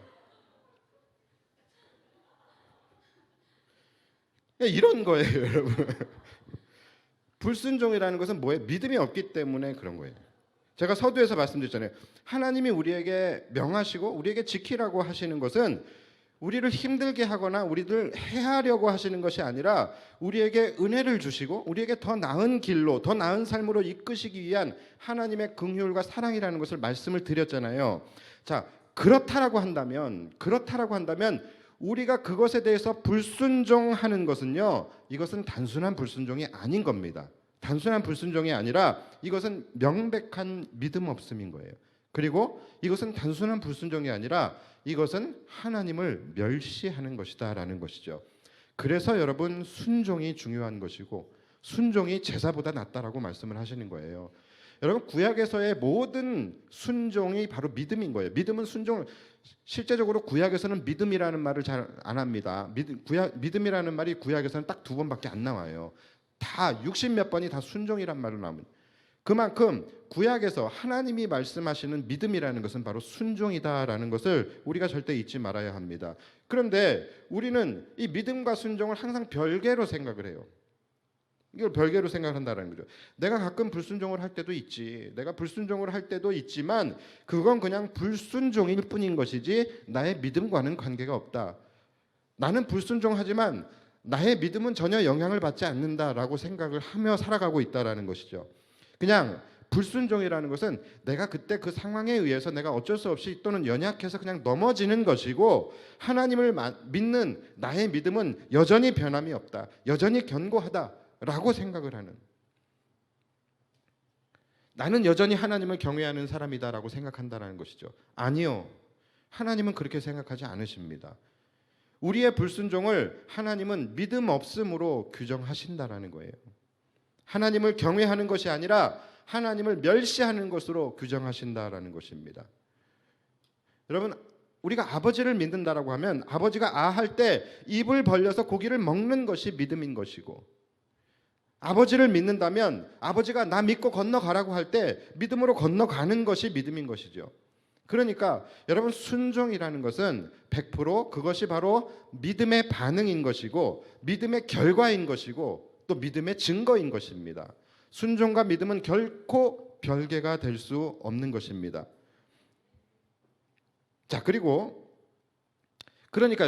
이런 거예요, 여러분. 불순종이라는 것은 뭐예요? 믿음이 없기 때문에 그런 거예요. 제가 서두에서 말씀드렸잖아요. 하나님이 우리에게 명하시고 우리에게 지키라고 하시는 것은 우리를 힘들게 하거나 우리를 해하려고 하시는 것이 아니라 우리에게 은혜를 주시고 우리에게 더 나은 길로 더 나은 삶으로 이끄시기 위한 하나님의 긍휼과 사랑이라는 것을 말씀을 드렸잖아요. 자, 그렇다라고 한다면 우리가 그것에 대해서 불순종하는 것은요. 이것은 단순한 불순종이 아닌 겁니다. 단순한 불순종이 아니라 이것은 명백한 믿음 없음인 거예요. 그리고 이것은 단순한 불순종이 아니라 이것은 하나님을 멸시하는 것이다라는 것이죠. 그래서 여러분 순종이 중요한 것이고 순종이 제사보다 낫다라고 말씀을 하시는 거예요. 여러분 구약에서의 모든 순종이 바로 믿음인 거예요. 믿음은 순종을 실제적으로 구약에서는 믿음이라는 말을 잘 안 합니다. 믿음이라는 말이 구약에서는 딱 2번밖에 안 나와요. 다 60몇 번이 다 순종이란 말로 나옵니다. 그만큼 구약에서 하나님이 말씀하시는 믿음이라는 것은 바로 순종이다라는 것을 우리가 절대 잊지 말아야 합니다. 그런데 우리는 이 믿음과 순종을 항상 별개로 생각을 해요. 이걸 별개로 생각한다는 거죠. 내가 가끔 불순종을 할 때도 있지. 내가 불순종을 할 때도 있지만 그건 그냥 불순종일 뿐인 것이지 나의 믿음과는 관계가 없다. 나는 불순종하지만 나의 믿음은 전혀 영향을 받지 않는다라고 생각을 하며 살아가고 있다라는 것이죠. 그냥 불순종이라는 것은 내가 그때 그 상황에 의해서 내가 어쩔 수 없이 또는 연약해서 그냥 넘어지는 것이고 하나님을 믿는 나의 믿음은 여전히 변함이 없다. 여전히 견고하다라고 생각을 하는 나는 여전히 하나님을 경외하는 사람이다라고 생각한다는 것이죠. 아니요. 하나님은 그렇게 생각하지 않으십니다. 우리의 불순종을 하나님은 믿음 없음으로 규정하신다라는 거예요. 하나님을 경외하는 것이 아니라 하나님을 멸시하는 것으로 규정하신다라는 것입니다. 여러분 우리가 아버지를 믿는다라고 하면 아버지가 아 할 때 입을 벌려서 고기를 먹는 것이 믿음인 것이고 아버지를 믿는다면 아버지가 나 믿고 건너가라고 할 때 믿음으로 건너가는 것이 믿음인 것이죠. 그러니까 여러분 순종이라는 것은 100% 그것이 바로 믿음의 반응인 것이고 믿음의 결과인 것이고 또 믿음의 증거인 것입니다. 순종과 믿음은 결코 별개가 될 수 없는 것입니다. 자, 그러니까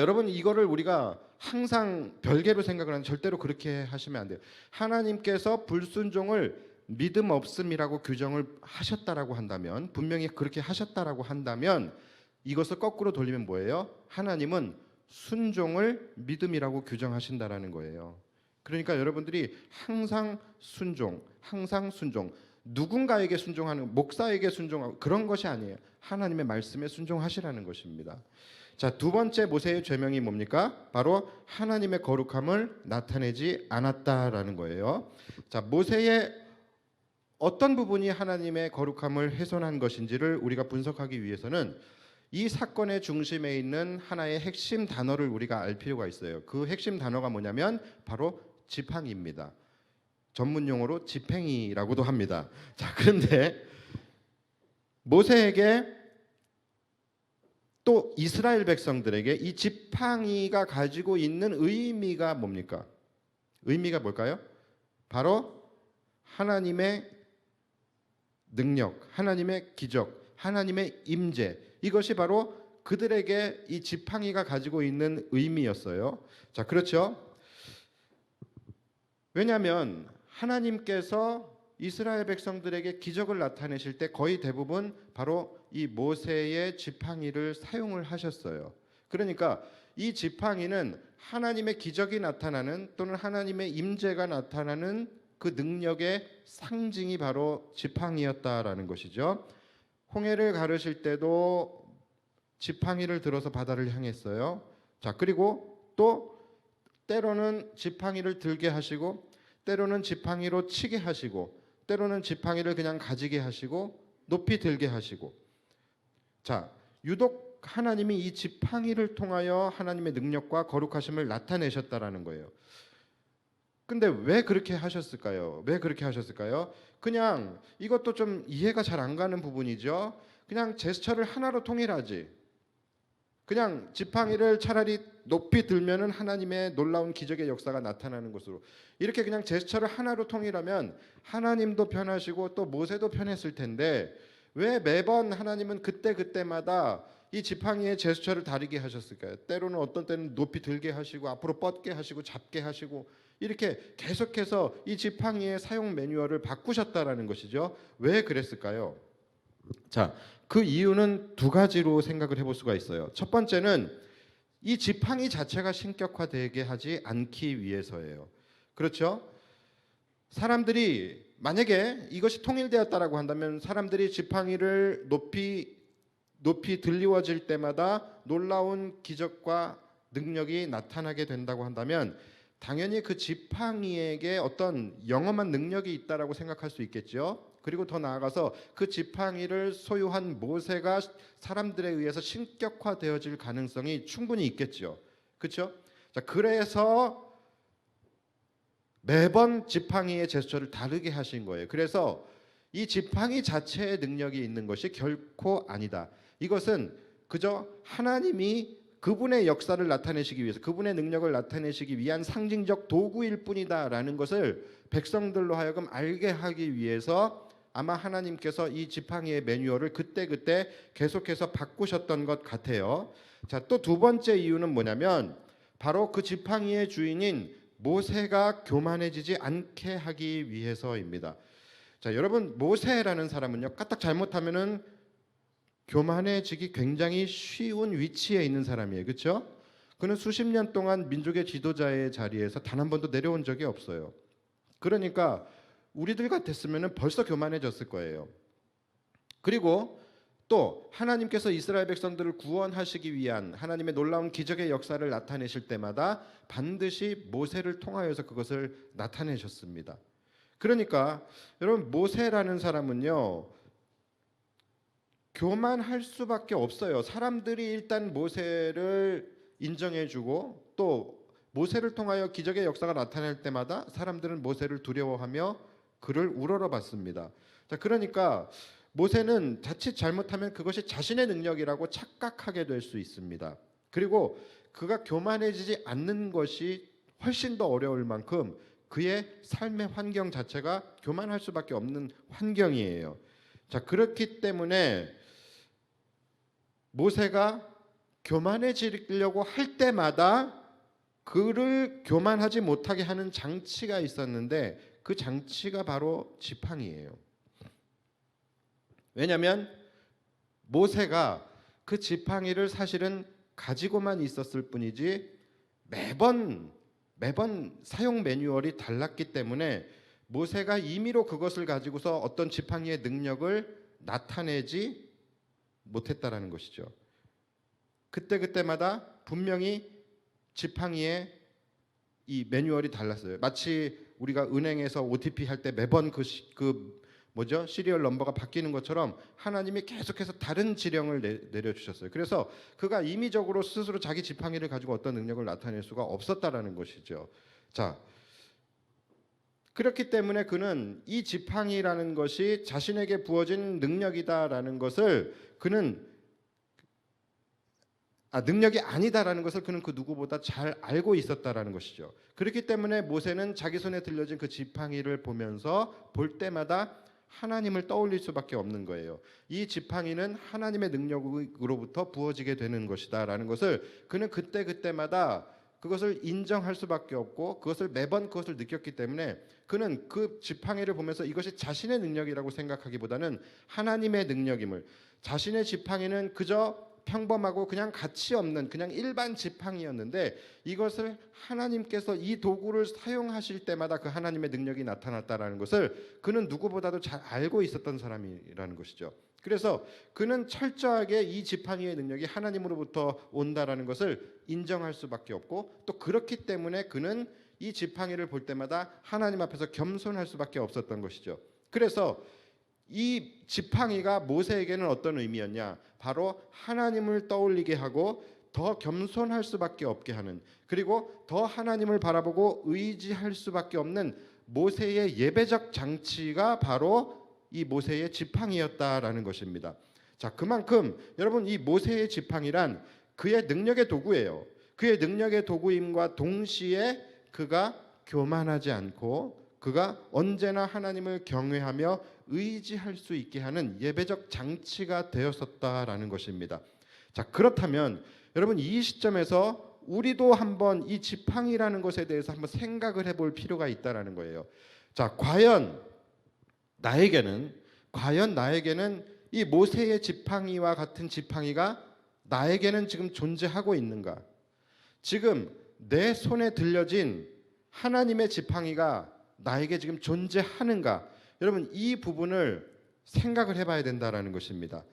여러분 이거를 우리가 항상 별개로 생각을 하는 절대로 그렇게 하시면 안 돼요. 하나님께서 불순종을 믿음 없음이라고 규정을 하셨다라고 한다면 분명히 그렇게 하셨다라고 한다면 이것을 거꾸로 돌리면 뭐예요? 하나님은 순종을 믿음이라고 규정하신다라는 거예요. 그러니까 여러분들이 항상 순종. 누군가에게 순종하는, 목사에게 순종하고 그런 것이 아니에요. 하나님의 말씀에 순종하시라는 것입니다. 자, 두 번째 모세의 죄명이 뭡니까? 바로 하나님의 거룩함을 나타내지 않았다라는 거예요. 자, 모세의 어떤 부분이 하나님의 거룩함을 훼손한 것인지를 우리가 분석하기 위해서는 이 사건의 중심에 있는 하나의 핵심 단어를 우리가 알 필요가 있어요. 그 핵심 단어가 뭐냐면 바로 지팡이입니다. 전문 용어로 지팽이라고도 합니다. 자, 그런데 모세에게 또 이스라엘 백성들에게 이 지팡이가 가지고 있는 의미가 뭡니까? 의미가 뭘까요? 바로 하나님의 능력, 하나님의 기적, 하나님의 임재, 이것이 바로 그들에게 이 지팡이가 가지고 있는 의미였어요. 자, 그렇죠? 왜냐하면 하나님께서 이스라엘 백성들에게 기적을 나타내실 때 거의 대부분 바로 이 모세의 지팡이를 사용을 하셨어요. 그러니까 이 지팡이는 하나님의 기적이 나타나는 또는 하나님의 임재가 나타나는 그 능력의 상징이 바로 지팡이였다라는 것이죠. 홍해를 가르실 때도 지팡이를 들어서 바다를 향했어요. 자, 그리고 또 때로는 지팡이를 들게 하시고 때로는 지팡이로 치게 하시고 때로는 지팡이를 그냥 가지게 하시고 높이 들게 하시고, 자, 유독 하나님이 이 지팡이를 통하여 하나님의 능력과 거룩하심을 나타내셨다라는 거예요. 근데 왜 그렇게 하셨을까요? 왜 그렇게 하셨을까요? 그냥 이것도 좀 이해가 잘 안 가는 부분이죠. 그냥 제스처를 하나로 통일하지. 그냥 지팡이를 차라리 높이 들면은 하나님의 놀라운 기적의 역사가 나타나는 것으로, 이렇게 그냥 제스처를 하나로 통일하면 하나님도 편하시고 또 모세도 편했을 텐데 왜 매번 하나님은 그때마다 이 지팡이의 제스처를 다르게 하셨을까요? 때로는 어떤 때는 높이 들게 하시고 앞으로 뻗게 하시고 잡게 하시고 이렇게 계속해서 이 지팡이의 사용 매뉴얼을 바꾸셨다라는 것이죠. 왜 그랬을까요? 자, 그 이유는 두 가지로 생각을 해볼 수가 있어요. 첫 번째는 이 지팡이 자체가 신격화되게 하지 않기 위해서예요. 그렇죠? 사람들이 만약에 이것이 통일되었다라고 한다면 사람들이 지팡이를 높이 들리워질 때마다 놀라운 기적과 능력이 나타나게 된다고 한다면 당연히 그 지팡이에게 어떤 영험한 능력이 있다라고 생각할 수 있겠죠. 그리고 더 나아가서 그 지팡이를 소유한 모세가 사람들에 의해서 신격화되어질 가능성이 충분히 있겠죠. 그렇죠? 자, 그래서 매번 지팡이의 제스처를 다르게 하신 거예요. 그래서 이 지팡이 자체의 능력이 있는 것이 결코 아니다. 이것은 그저 하나님이 그분의 역사를 나타내시기 위해서, 그분의 능력을 나타내시기 위한 상징적 도구일 뿐이다라는 것을 백성들로 하여금 알게 하기 위해서 아마 하나님께서 이 지팡이의 매뉴얼을 그때 계속해서 바꾸셨던 것 같아요. 자, 또 두 번째 이유는 뭐냐면 바로 그 지팡이의 주인인 모세가 교만해지지 않게 하기 위해서입니다. 자, 여러분, 모세라는 사람은요, 까딱 잘못하면은 교만해지기 굉장히 쉬운 위치에 있는 사람이에요. 그렇죠? 그는 수십 년 동안 민족의 지도자의 자리에서 단 한 번도 내려온 적이 없어요. 그러니까 우리들 같았으면 벌써 교만해졌을 거예요. 그리고 또 하나님께서 이스라엘 백성들을 구원하시기 위한 하나님의 놀라운 기적의 역사를 나타내실 때마다 반드시 모세를 통하여서 그것을 나타내셨습니다. 그러니까 여러분, 모세라는 사람은요, 교만할 수밖에 없어요. 사람들이 일단 모세를 인정해주고 또 모세를 통하여 기적의 역사가 나타날 때마다 사람들은 모세를 두려워하며 그를 우러러봤습니다. 자, 그러니까 모세는 자칫 잘못하면 그것이 자신의 능력이라고 착각하게 될 수 있습니다. 그리고 그가 교만해지지 않는 것이 훨씬 더 어려울 만큼 그의 삶의 환경 자체가 교만할 수밖에 없는 환경이에요. 자, 그렇기 때문에 모세가 교만해지려고 할 때마다 그를 교만하지 못하게 하는 장치가 있었는데 그 장치가 바로 지팡이예요. 왜냐하면 모세가 그 지팡이를 사실은 가지고만 있었을 뿐이지 매번 매번 사용 매뉴얼이 달랐기 때문에 모세가 임의로 그것을 가지고서 어떤 지팡이의 능력을 나타내지 못했다라는 것이죠. 그때마다 분명히 지팡이의 이 매뉴얼이 달랐어요. 마치 우리가 은행에서 OTP 할 때 매번 시리얼 넘버가 바뀌는 것처럼 하나님이 계속해서 다른 지령을 내려주셨어요. 그래서 그가 임의적으로 스스로 자기 지팡이를 가지고 어떤 능력을 나타낼 수가 없었다라는 것이죠. 자, 그렇기 때문에 그는 이 지팡이라는 것이 자신에게 부어진 능력이다라는 것을 능력이 아니다라는 것을 그는 그 누구보다 잘 알고 있었다라는 것이죠. 그렇기 때문에 모세는 자기 손에 들려진 그 지팡이를 보면서 볼 때마다 하나님을 떠올릴 수밖에 없는 거예요. 이 지팡이는 하나님의 능력으로부터 부어지게 되는 것이다라는 것을 그는 그때마다 그것을 인정할 수밖에 없고 매번 그것을 느꼈기 때문에 그는 그 지팡이를 보면서 이것이 자신의 능력이라고 생각하기보다는 하나님의 능력임을, 자신의 지팡이는 그저 평범하고 그냥 가치 없는 그냥 일반 지팡이였는데 이것을 하나님께서 이 도구를 사용하실 때마다 그 하나님의 능력이 나타났다라는 것을 그는 누구보다도 잘 알고 있었던 사람이라는 것이죠. 그래서 그는 철저하게 이 지팡이의 능력이 하나님으로부터 온다라는 것을 인정할 수밖에 없고, 또 그렇기 때문에 그는 이 지팡이를 볼 때마다 하나님 앞에서 겸손할 수밖에 없었던 것이죠. 그래서 이 지팡이가 모세에게는 어떤 의미였냐? 바로 하나님을 떠올리게 하고 더 겸손할 수밖에 없게 하는, 그리고 더 하나님을 바라보고 의지할 수밖에 없는 모세의 예배적 장치가 바로 이 모세의 지팡이였다라는 것입니다. 자, 그만큼 여러분 이 모세의 지팡이란 그의 능력의 도구예요. 그의 능력의 도구임과 동시에 그가 교만하지 않고 그가 언제나 하나님을 경외하며 의지할 수 있게 하는 예배적 장치가 되었었다라는 것입니다. 자, 그렇다면 여러분 이 시점에서 우리도 한번 이 지팡이라는 것에 대해서 한번 생각을 해볼 필요가 있다라는 거예요. 자, 과연 나에게는 이 모세의 지팡이와 같은 지팡이가 나에게는 지금 존재하고 있는가? 지금 내 손에 들려진 하나님의 지팡이가 나에게 지금 존재하는가? 여러분 이 부분을 생각을 해봐야 된다라는 것입니다.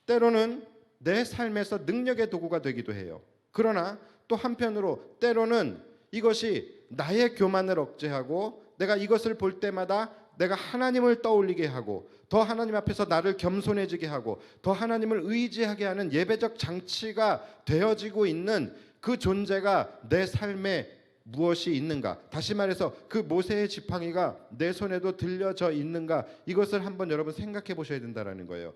때로는 내 삶에서 능력의 도구가 되기도 해요. 그러나 또 한편으로 때로는 이것이 나의 교만을 억제하고 내가 이것을 볼 때마다 내가 하나님을 떠올리게 하고 더 하나님 앞에서 나를 겸손해지게 하고 더 하나님을 의지하게 하는 예배적 장치가 되어지고 있는 그 존재가 내 삶에 무엇이 있는가? 다시 말해서 그 모세의 지팡이가 내 손에도 들려져 있는가? 이것을 한번 여러분 생각해 보셔야 된다라는 거예요.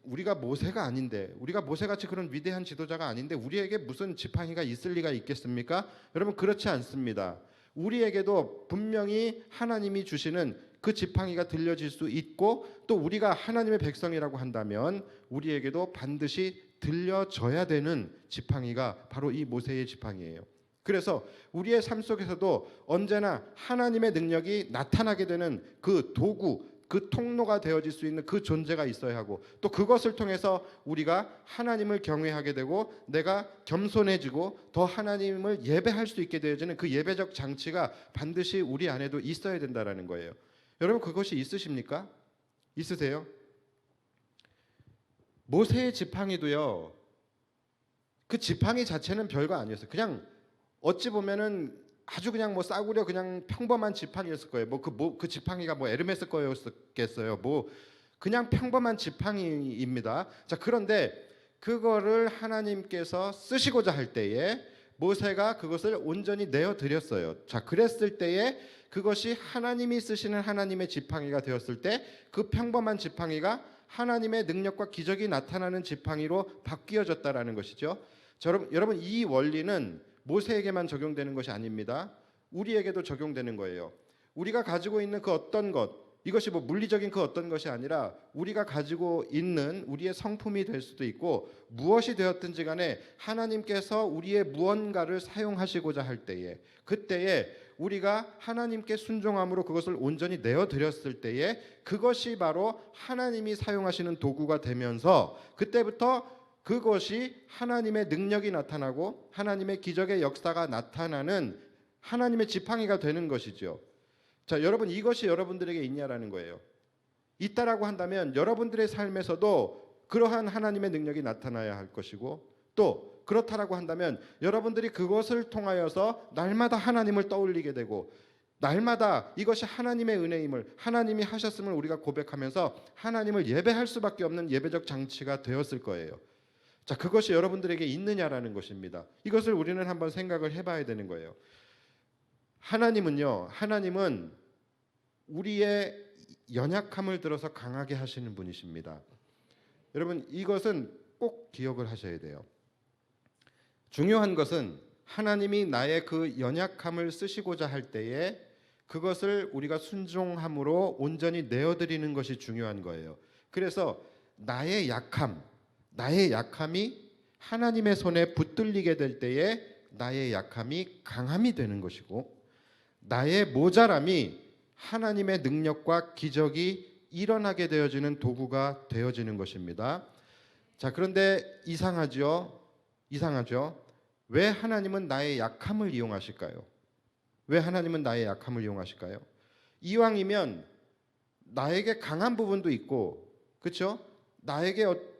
우리가 모세가 아닌데, 우리가 모세같이 그런 위대한 지도자가 아닌데 우리에게 무슨 지팡이가 있을 리가 있겠습니까? 여러분 그렇지 않습니다. 우리에게도 분명히 하나님이 주시는 그 지팡이가 들려질 수 있고, 또 우리가 하나님의 백성이라고 한다면 우리에게도 반드시 들려져야 되는 지팡이가 바로 이 모세의 지팡이예요. 그래서 우리의 삶 속에서도 언제나 하나님의 능력이 나타나게 되는 그 도구, 그 통로가 되어질 수 있는 그 존재가 있어야 하고, 또 그것을 통해서 우리가 하나님을 경외하게 되고 내가 겸손해지고 더 하나님을 예배할 수 있게 되어지는 그 예배적 장치가 반드시 우리 안에도 있어야 된다라는 거예요. 여러분 그것이 있으십니까? 있으세요? 모세의 지팡이도요, 그 지팡이 자체는 별거 아니었어요. 그냥 어찌 보면은 아주 그냥 뭐 싸구려 그냥 평범한 지팡이였을 거예요. 그 지팡이가 뭐 에르메스 거였겠어요. 그냥 평범한 지팡이입니다. 자, 그런데 그거를 하나님께서 쓰시고자 할 때에 모세가 그것을 온전히 내어 드렸어요. 자, 그랬을 때에 그것이 하나님이 쓰시는 하나님의 지팡이가 되었을 때 그 평범한 지팡이가 하나님의 능력과 기적이 나타나는 지팡이로 바뀌어졌다라는 것이죠. 여러분 이 원리는 모세에게만 적용되는 것이 아닙니다. 우리에게도 적용되는 거예요. 우리가 가지고 있는 그 어떤 것, 이것이 뭐 물리적인 그 어떤 것이 아니라 우리가 가지고 있는 우리의 성품이 될 수도 있고, 무엇이 되었든지 간에 하나님께서 우리의 무언가를 사용하시고자 할 때에, 그때에 우리가 하나님께 순종함으로 그것을 온전히 내어드렸을 때에 그것이 바로 하나님이 사용하시는 도구가 되면서 그때부터 그것이 하나님의 능력이 나타나고 하나님의 기적의 역사가 나타나는 하나님의 지팡이가 되는 것이죠. 자, 여러분 이것이 여러분들에게 있냐라는 거예요. 있다라고 한다면 여러분들의 삶에서도 그러한 하나님의 능력이 나타나야 할 것이고 또 그렇다라고 한다면 여러분들이 그것을 통하여서 날마다 하나님을 떠올리게 되고 날마다 이것이 하나님의 은혜임을 하나님이 하셨음을 우리가 고백하면서 하나님을 예배할 수밖에 없는 예배적 장치가 되었을 거예요. 자, 그것이 여러분들에게 있느냐라는 것입니다. 이것을 우리는 한번 생각을 해봐야 되는 거예요. 하나님은 우리의 연약함을 들어서 강하게 하시는 분이십니다. 여러분 이것은 꼭 기억을 하셔야 돼요. 중요한 것은 하나님이 나의 그 연약함을 쓰시고자 할 때에 그것을 우리가 순종함으로 온전히 내어드리는 것이 중요한 거예요. 그래서 나의 약함이 하나님의 손에 붙들리게 될 때에 나의 약함이 강함이 되는 것이고 나의 모자람이 하나님의 능력과 기적이 일어나게 되어지는 도구가 되어지는 것입니다. 자, 그런데 이상하죠? 왜 하나님은 나의 약함을 이용하실까요? 왜 하나님은 나의 약함을 이용하실까요? 이왕이면 나에게 강한 부분도 있고, 그렇죠?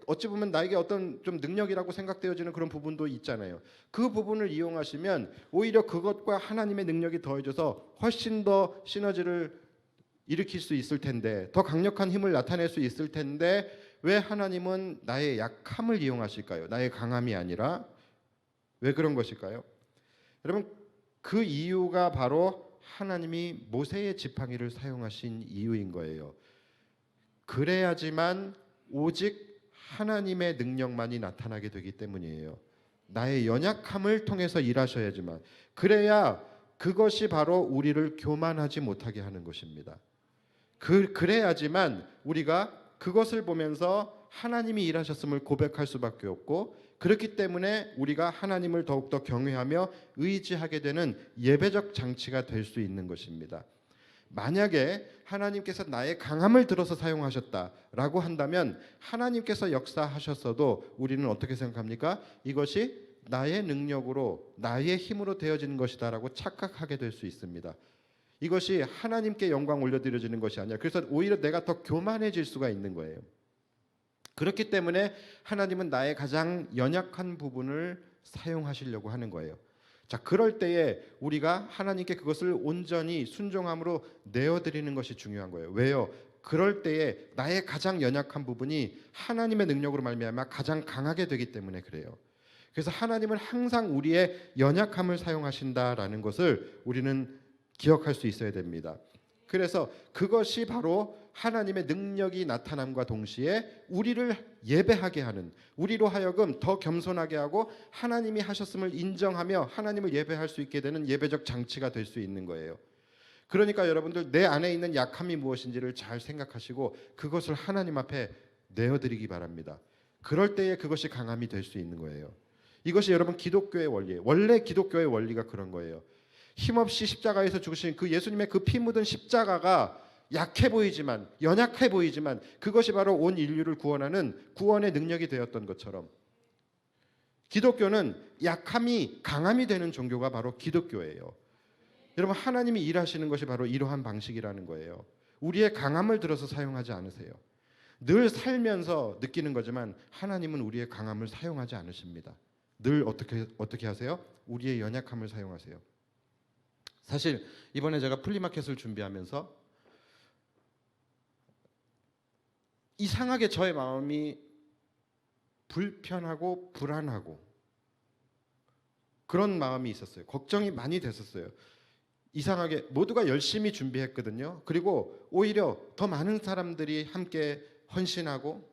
어찌 보면 나에게 어떤 좀 능력이라고 생각되어지는 그런 부분도 있잖아요. 그 부분을 이용하시면 오히려 그것과 하나님의 능력이 더해져서 훨씬 더 시너지를 일으킬 수 있을 텐데, 더 강력한 힘을 나타낼 수 있을 텐데 왜 하나님은 나의 약함을 이용하실까요? 나의 강함이 아니라 왜 그런 것일까요? 여러분 그 이유가 바로 하나님이 모세의 지팡이를 사용하신 이유인 거예요. 그래야지만 오직 하나님의 능력만이 나타나게 되기 때문이에요. 나의 연약함을 통해서 일하셔야지만, 그래야 그것이 바로 우리를 교만하지 못하게 하는 것입니다. 그래야지만 우리가 그것을 보면서 하나님이 일하셨음을 고백할 수밖에 없고, 그렇기 때문에 우리가 하나님을 더욱더 경외하며 의지하게 되는 예배적 장치가 될 수 있는 것입니다. 만약에 하나님께서 나의 강함을 들어서 사용하셨다라고 한다면 하나님께서 역사하셨어도 우리는 어떻게 생각합니까? 이것이 나의 능력으로 나의 힘으로 되어지는 것이다라고 착각하게 될 수 있습니다. 이것이 하나님께 영광 올려드려지는 것이 아니라 그래서 오히려 내가 더 교만해질 수가 있는 거예요. 그렇기 때문에 하나님은 나의 가장 연약한 부분을 사용하시려고 하는 거예요. 자, 그럴 때에 우리가 하나님께 그것을 온전히 순종함으로 내어드리는 것이 중요한 거예요. 왜요? 그럴 때에 나의 가장 연약한 부분이 하나님의 능력으로 말미암아 가장 강하게 되기 때문에 그래요. 그래서 하나님은 항상 우리의 연약함을 사용하신다라는 것을 우리는 기억할 수 있어야 됩니다. 그래서 그것이 바로 하나님의 능력이 나타남과 동시에 우리를 예배하게 하는, 우리로 하여금 더 겸손하게 하고 하나님이 하셨음을 인정하며 하나님을 예배할 수 있게 되는 예배적 장치가 될 수 있는 거예요. 그러니까 여러분들 내 안에 있는 약함이 무엇인지를 잘 생각하시고 그것을 하나님 앞에 내어드리기 바랍니다. 그럴 때에 그것이 강함이 될 수 있는 거예요. 이것이 여러분 기독교의 원리예요. 원래 기독교의 원리가 그런 거예요. 힘없이 십자가에서 죽으신 그 예수님의 그 피 묻은 십자가가 약해 보이지만, 연약해 보이지만 그것이 바로 온 인류를 구원하는 구원의 능력이 되었던 것처럼 기독교는 약함이 강함이 되는 종교가 바로 기독교예요. 여러분 하나님이 일하시는 것이 바로 이러한 방식이라는 거예요. 우리의 강함을 들어서 사용하지 않으세요. 늘 살면서 느끼는 거지만 하나님은 우리의 강함을 사용하지 않으십니다. 늘 어떻게 하세요? 우리의 연약함을 사용하세요. 사실 이번에 제가 플리마켓을 준비하면서 이상하게 저의 마음이 불편하고 불안하고 그런 마음이 있었어요. 걱정이 많이 됐었어요. 이상하게 모두가 열심히 준비했거든요. 그리고 오히려 더 많은 사람들이 함께 헌신하고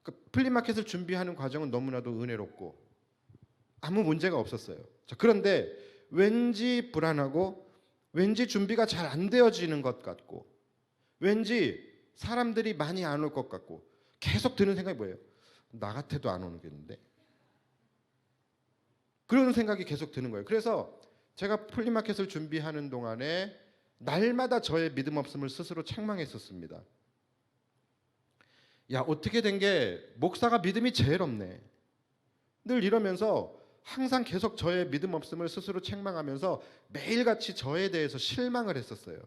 그 플리마켓을 준비하는 과정은 너무나도 은혜롭고 아무 문제가 없었어요. 자, 그런데 왠지 불안하고 왠지 준비가 잘 안 되어지는 것 같고 왠지 사람들이 많이 안 올 것 같고 계속 드는 생각이 뭐예요? 나 같아도 안 오겠는데? 그런 생각이 계속 드는 거예요. 그래서 제가 플리마켓을 준비하는 동안에 날마다 저의 믿음 없음을 스스로 책망했었습니다. 야, 어떻게 된 게 목사가 믿음이 제일 없네. 늘 이러면서 항상 계속 저의 믿음 없음을 스스로 책망하면서 매일같이 저에 대해서 실망을 했었어요.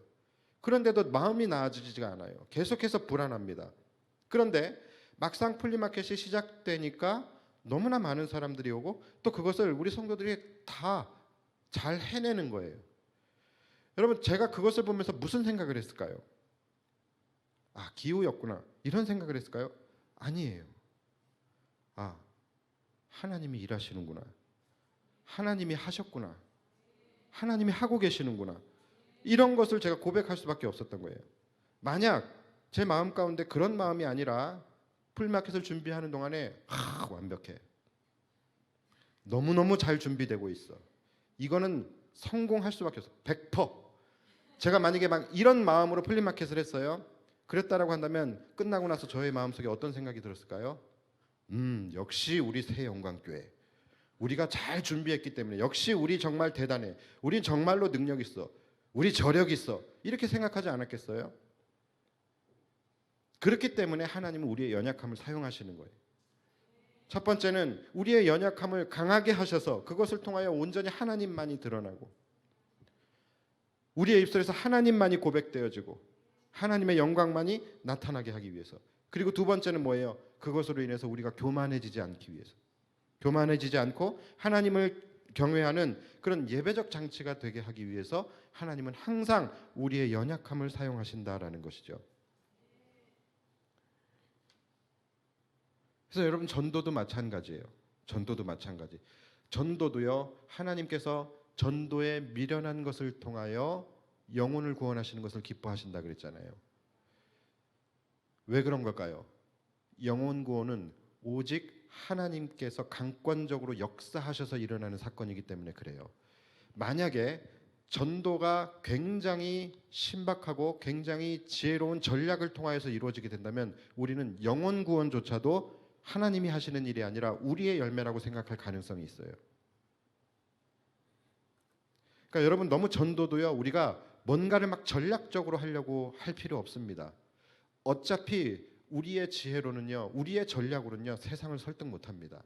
그런데도 마음이 나아지지가 않아요. 계속해서 불안합니다. 그런데 막상 플리마켓이 시작되니까 너무나 많은 사람들이 오고 또 그것을 우리 성도들이 다 잘 해내는 거예요. 여러분, 제가 그것을 보면서 무슨 생각을 했을까요? 아, 기우였구나, 이런 생각을 했을까요? 아니에요. 아, 하나님이 일하시는구나, 하나님이 하셨구나, 하나님이 하고 계시는구나, 이런 것을 제가 고백할 수밖에 없었던 거예요. 만약 제 마음 가운데 그런 마음이 아니라 풀마켓을 준비하는 동안에 완벽해, 너무너무 잘 준비되고 있어, 이거는 성공할 수밖에 없어, 100%. 제가 만약에 막 이런 마음으로 플리마켓을 했어요. 그랬다라고 한다면 끝나고 나서 저의 마음속에 어떤 생각이 들었을까요? 역시 우리 새영광교회, 우리가 잘 준비했기 때문에 역시 우리 정말 대단해, 우리 정말로 능력 있어, 우리 저력 있어, 이렇게 생각하지 않았겠어요? 그렇기 때문에 하나님은 우리의 연약함을 사용하시는 거예요. 첫 번째는 우리의 연약함을 강하게 하셔서 그것을 통하여 온전히 하나님만이 드러나고 우리의 입술에서 하나님만이 고백되어지고 하나님의 영광만이 나타나게 하기 위해서. 그리고 두 번째는 뭐예요? 그것으로 인해서 우리가 교만해지지 않기 위해서, 교만해지지 않고 하나님을 경외하는 그런 예배적 장치가 되게 하기 위해서 하나님은 항상 우리의 연약함을 사용하신다라는 것이죠. 그래서 여러분, 전도도 마찬가지예요. 전도도 마찬가지. 전도도요, 하나님께서 전도에 미련한 것을 통하여 영혼을 구원하시는 것을 기뻐하신다 그랬잖아요. 왜 그런 걸까요? 영혼 구원은 오직 하나님께서 강권적으로 역사하셔서 일어나는 사건이기 때문에 그래요. 만약에 전도가 굉장히 신박하고 굉장히 지혜로운 전략을 통하여서 이루어지게 된다면 우리는 영혼 구원조차도 하나님이 하시는 일이 아니라 우리의 열매라고 생각할 가능성이 있어요. 그러니까 여러분, 너무 전도도요, 우리가 뭔가를 막 전략적으로 하려고 할 필요 없습니다. 어차피 우리의 지혜로는요, 우리의 전략으로는요, 세상을 설득 못합니다.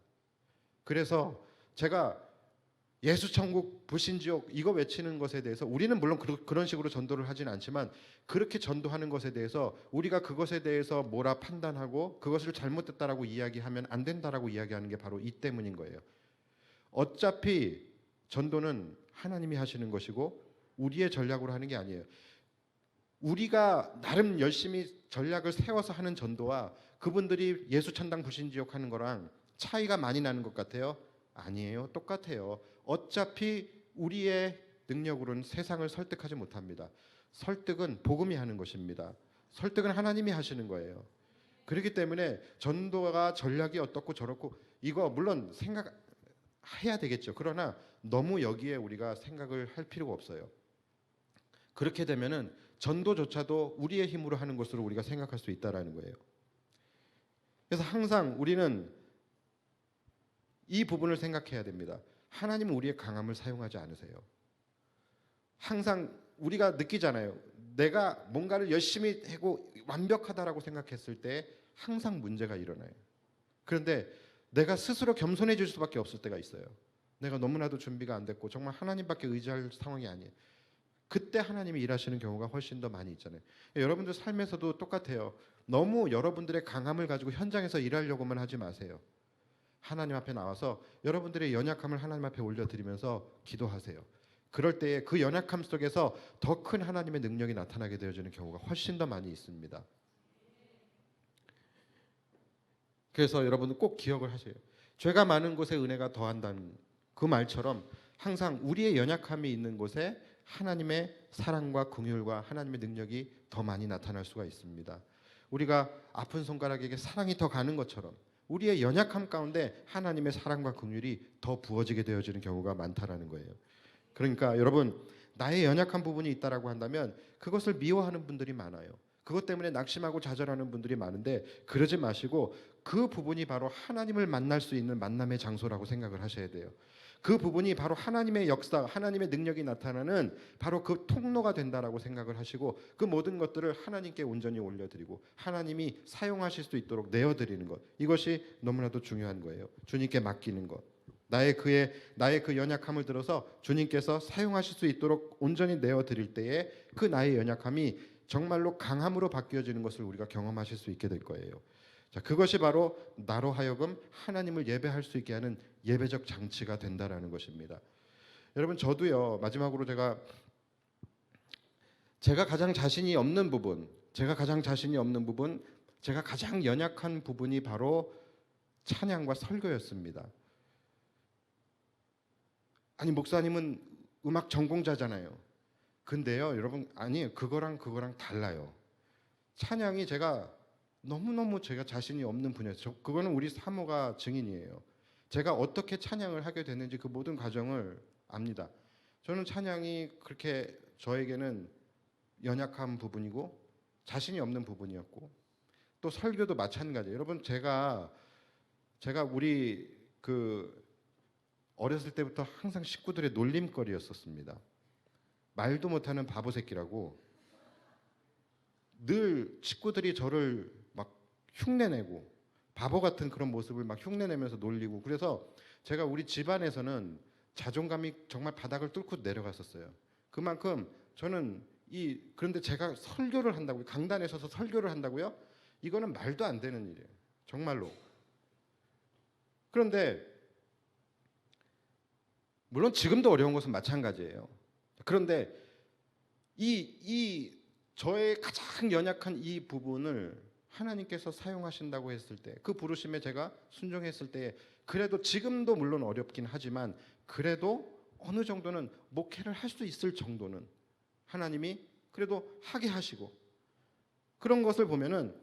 그래서 제가 예수천국 불신지옥 이거 외치는 것에 대해서 우리는 물론 그런 식으로 전도를 하진 않지만 그렇게 전도하는 것에 대해서 우리가 그것에 대해서 뭐라 판단하고 그것을 잘못됐다라고 이야기하면 안 된다라고 이야기하는 게 바로 이 때문인 거예요. 어차피 전도는 하나님이 하시는 것이고 우리의 전략으로 하는 게 아니에요. 우리가 나름 열심히 전략을 세워서 하는 전도와 그분들이 예수천당 불신지옥 하는 거랑 차이가 많이 나는 것 같아요? 아니에요. 똑같아요. 어차피 우리의 능력으로는 세상을 설득하지 못합니다. 설득은 복음이 하는 것입니다. 설득은 하나님이 하시는 거예요. 그렇기 때문에 전도가 전략이 어떻고 저렇고 이거 물론 생각해야 되겠죠. 그러나 너무 여기에 우리가 생각을 할 필요가 없어요. 그렇게 되면은 전도조차도 우리의 힘으로 하는 것으로 우리가 생각할 수 있다라는 거예요. 그래서 항상 우리는 이 부분을 생각해야 됩니다. 하나님은 우리의 강함을 사용하지 않으세요. 항상 우리가 느끼잖아요. 내가 뭔가를 열심히 하고 완벽하다라고 생각했을 때 항상 문제가 일어나요. 그런데 내가 스스로 겸손해질 수밖에 없을 때가 있어요. 내가 너무나도 준비가 안 됐고 정말 하나님밖에 의지할 상황이 아니에요. 그때 하나님이 일하시는 경우가 훨씬 더 많이 있잖아요. 여러분들 삶에서도 똑같아요. 너무 여러분들의 강함을 가지고 현장에서 일하려고만 하지 마세요. 하나님 앞에 나와서 여러분들의 연약함을 하나님 앞에 올려드리면서 기도하세요. 그럴 때에 그 연약함 속에서 더 큰 하나님의 능력이 나타나게 되어지는 경우가 훨씬 더 많이 있습니다. 그래서 여러분은 꼭 기억을 하세요. 죄가 많은 곳에 은혜가 더한다는 그 말처럼 항상 우리의 연약함이 있는 곳에 하나님의 사랑과 긍휼과 하나님의 능력이 더 많이 나타날 수가 있습니다. 우리가 아픈 손가락에게 사랑이 더 가는 것처럼 우리의 연약함 가운데 하나님의 사랑과 긍휼이 더 부어지게 되어지는 경우가 많다라는 거예요. 그러니까 여러분, 나의 연약한 부분이 있다라고 한다면 그것을 미워하는 분들이 많아요. 그것 때문에 낙심하고 좌절하는 분들이 많은데 그러지 마시고 그 부분이 바로 하나님을 만날 수 있는 만남의 장소라고 생각을 하셔야 돼요. 그 부분이 바로 하나님의 역사, 하나님의 능력이 나타나는 바로 그 통로가 된다라고 생각을 하시고 그 모든 것들을 하나님께 온전히 올려드리고 하나님이 사용하실 수 있도록 내어드리는 것, 이것이 너무나도 중요한 거예요. 주님께 맡기는 것, 나의 그 연약함을 들어서 주님께서 사용하실 수 있도록 온전히 내어드릴 때에 그 나의 연약함이 정말로 강함으로 바뀌어지는 것을 우리가 경험하실 수 있게 될 거예요. 자, 그것이 바로 나로 하여금 하나님을 예배할 수 있게 하는 예배적 장치가 된다라는 것입니다. 여러분, 저도요, 마지막으로 제가 가장 자신이 없는 부분, 제가 가장 연약한 부분이 바로 찬양과 설교였습니다. 아니, 목사님은 음악 전공자잖아요. 근데요, 여러분, 아니, 그거랑 달라요. 찬양이 너무너무 제가 자신이 없는 분야에서, 그거는 우리 사모가 증인이에요. 제가 어떻게 찬양을 하게 됐는지 그 모든 과정을 압니다. 저는 찬양이 그렇게 저에게는 연약한 부분이고 자신이 없는 부분이었고, 또 설교도 마찬가지예요. 여러분, 제가 우리 어렸을 때부터 항상 식구들의 놀림거리였었습니다. 말도 못하는 바보 새끼라고 늘 식구들이 저를 막 흉내내고 바보 같은 그런 모습을 막 흉내내면서 놀리고, 그래서 제가 우리 집안에서는 자존감이 정말 바닥을 뚫고 내려갔었어요. 그만큼 저는 그런데 제가 설교를 한다고요? 강단에 서서 설교를 한다고요? 이거는 말도 안 되는 일이에요. 정말로. 그런데 물론 지금도 어려운 것은 마찬가지예요. 그런데 저의 가장 연약한 이 부분을 하나님께서 사용하신다고 했을 때, 그 부르심에 제가 순종했을 때, 그래도 지금도 물론 어렵긴 하지만 그래도 어느 정도는 목회를 할 수 있을 정도는 하나님이 그래도 하게 하시고, 그런 것을 보면은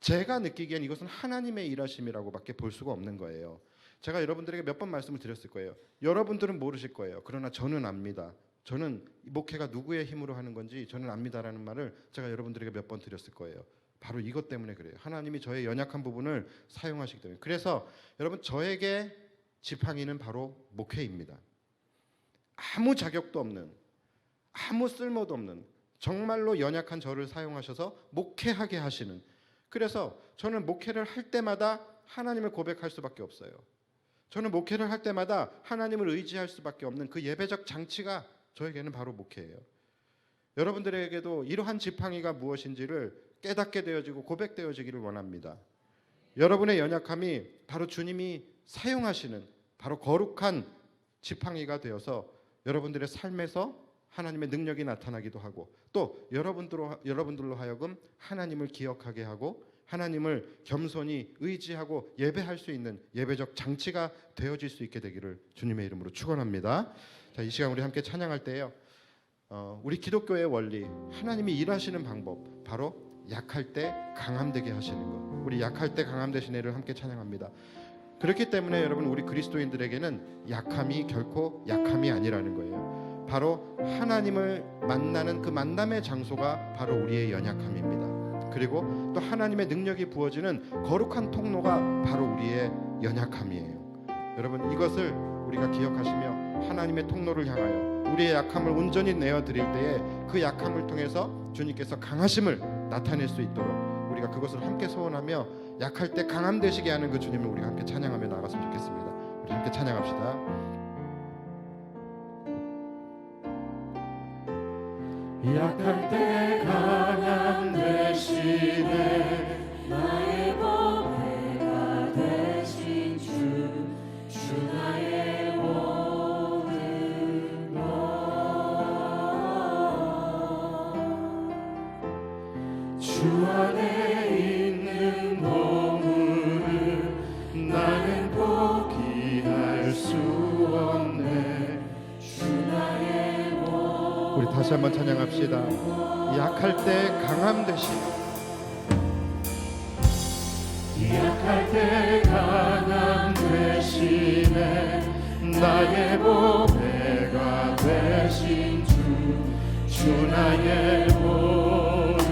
제가 느끼기엔 이것은 하나님의 일하심이라고밖에 볼 수가 없는 거예요. 제가 여러분들에게 몇 번 말씀을 드렸을 거예요. 여러분들은 모르실 거예요. 그러나 저는 압니다. 저는 목회가 누구의 힘으로 하는 건지 저는 압니다라는 말을 제가 여러분들에게 몇 번 드렸을 거예요. 바로 이것 때문에 그래요. 하나님이 저의 연약한 부분을 사용하시기 때문에. 그래서 여러분, 저에게 지팡이는 바로 목회입니다. 아무 자격도 없는, 아무 쓸모도 없는, 정말로 연약한 저를 사용하셔서 목회하게 하시는, 그래서 저는 목회를 할 때마다 하나님을 고백할 수밖에 없어요. 저는 목회를 할 때마다 하나님을 의지할 수밖에 없는 그 예배적 장치가 저에게는 바로 목회예요. 여러분들에게도 이러한 지팡이가 무엇인지를 깨닫게 되어지고 고백되어지기를 원합니다. 여러분의 연약함이 바로 주님이 사용하시는 바로 거룩한 지팡이가 되어서 여러분들의 삶에서 하나님의 능력이 나타나기도 하고, 또 여러분들로 하여금 하나님을 기억하게 하고 하나님을 겸손히 의지하고 예배할 수 있는 예배적 장치가 되어질 수 있게 되기를 주님의 이름으로 축원합니다. 자, 이 시간 우리 함께 찬양할 때요, 우리 기독교의 원리, 하나님이 일하시는 방법, 바로 약할 때 강함되게 하시는 것, 우리 약할 때 강함되신 애를 함께 찬양합니다. 그렇기 때문에 여러분, 우리 그리스도인들에게는 약함이 결코 약함이 아니라는 거예요. 바로 하나님을 만나는 그 만남의 장소가 바로 우리의 연약함입니다. 그리고 또 하나님의 능력이 부어지는 거룩한 통로가 바로 우리의 연약함이에요. 여러분, 이것을 우리가 기억하시며 하나님의 통로를 향하여 우리의 약함을 온전히 내어드릴 때에 그 약함을 통해서 주님께서 강하심을 나타낼 수 있도록 우리가 그것을 함께 소원하며 약할 때 강함 되시게 하는 그 주님을 우리가 함께 찬양하며 나아갔으면 좋겠습니다. 우리 함께 찬양합시다. 약할 때 강함 되시네, 나의 보배가 되신 주 나의 모든 것. 주 안에 있는 보물을 나는 포기할 수 없네. 주 나의 우리 다시 한번 찬양합시다. 약할 때 강함 되시네, 약할 때 강함 되시네, 나의 보배가 되신 주 나의 모든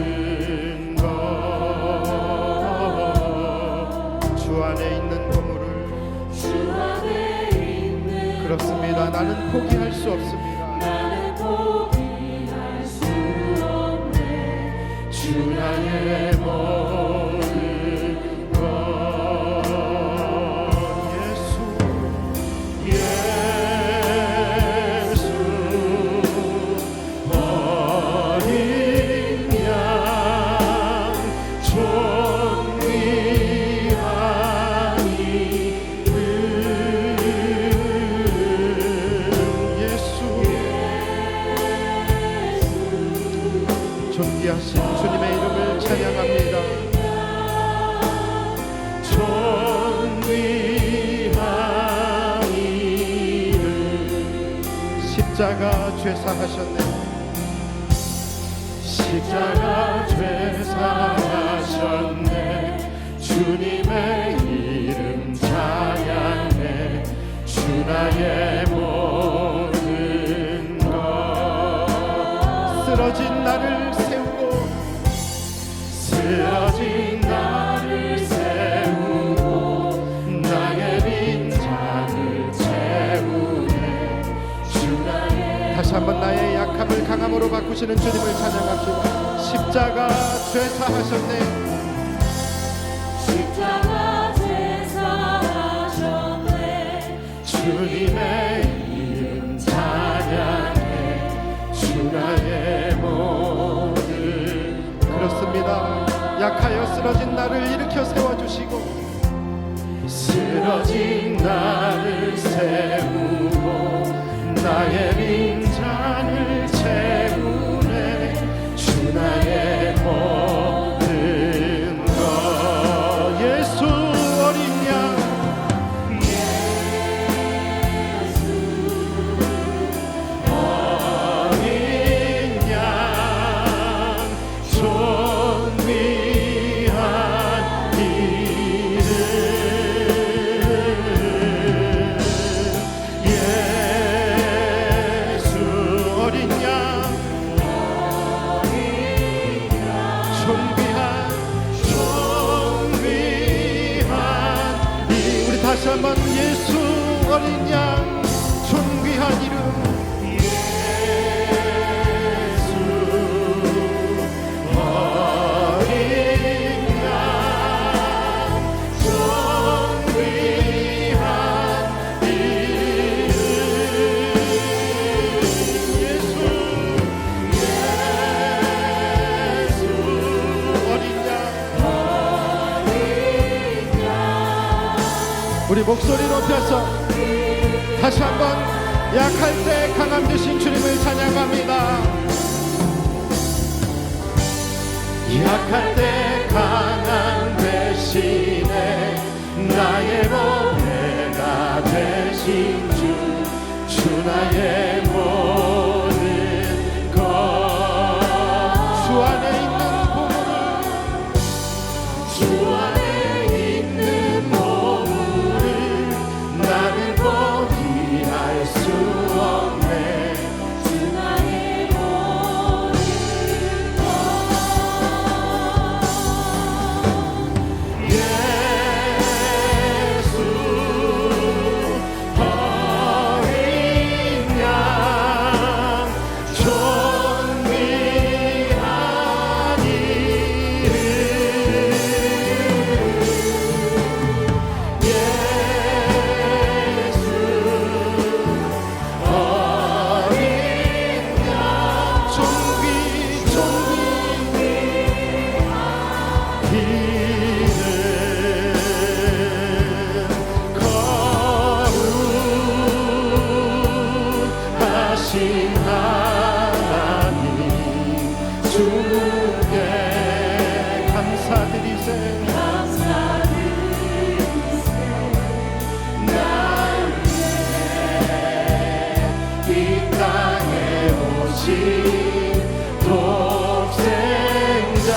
안에 있는 보물을 주 안에 있는 그렇습니다. 나는 포기할 수 없습니다. 나는 포기할 수 없네. 주 나의 모든 것. 예수 어린 양 존귀한 이름. 존귀하신 주님의 이름을 찬양합니다. 존귀한 이름. 십자가 죄사하셨네. 십자가 죄사하셨네. 주님의 이름 찬양해. 주 나의 모든 것. 쓰러진 나를 세우고 쓰러진 나를 세우고 나의 빈잔을 채우네. 주 나의 다시 한번 나의 약함을 강함으로 바꾸시는 주님을 찬양합시다. 십자가 죄사하셨네. 십자가 제사하셨네. 주님의 이름 찬양해. 주 나의 모든 그렇습니다. 약하여 쓰러진 나를 일으켜 세워주시고 쓰러진 나를 세우고 나의 빈잔을 채우네. 주 나의 모든 것. 예수 어린 양 어린 양 존귀한 이름. 예수 어린 양 존귀한 우리 다시 한번 예수 어린 양 존귀한 이름 우리 목소리 높여서 다시 한번 약할 때 강함 주신 주님을 찬양합니다. 약할 때 강한 대신에 나의 보배가 되신 주 나의 모든 것. 주 안에 있는 보물을 주 안에 있는 보물을 나는 포기할 수 없네. 주 나의 모든 것. 예수 어린 양 존귀한 이름. 예수 어린 양 이름. 거룩하신 하나님 주께 감사드리세. 이 땅에 오신 독생자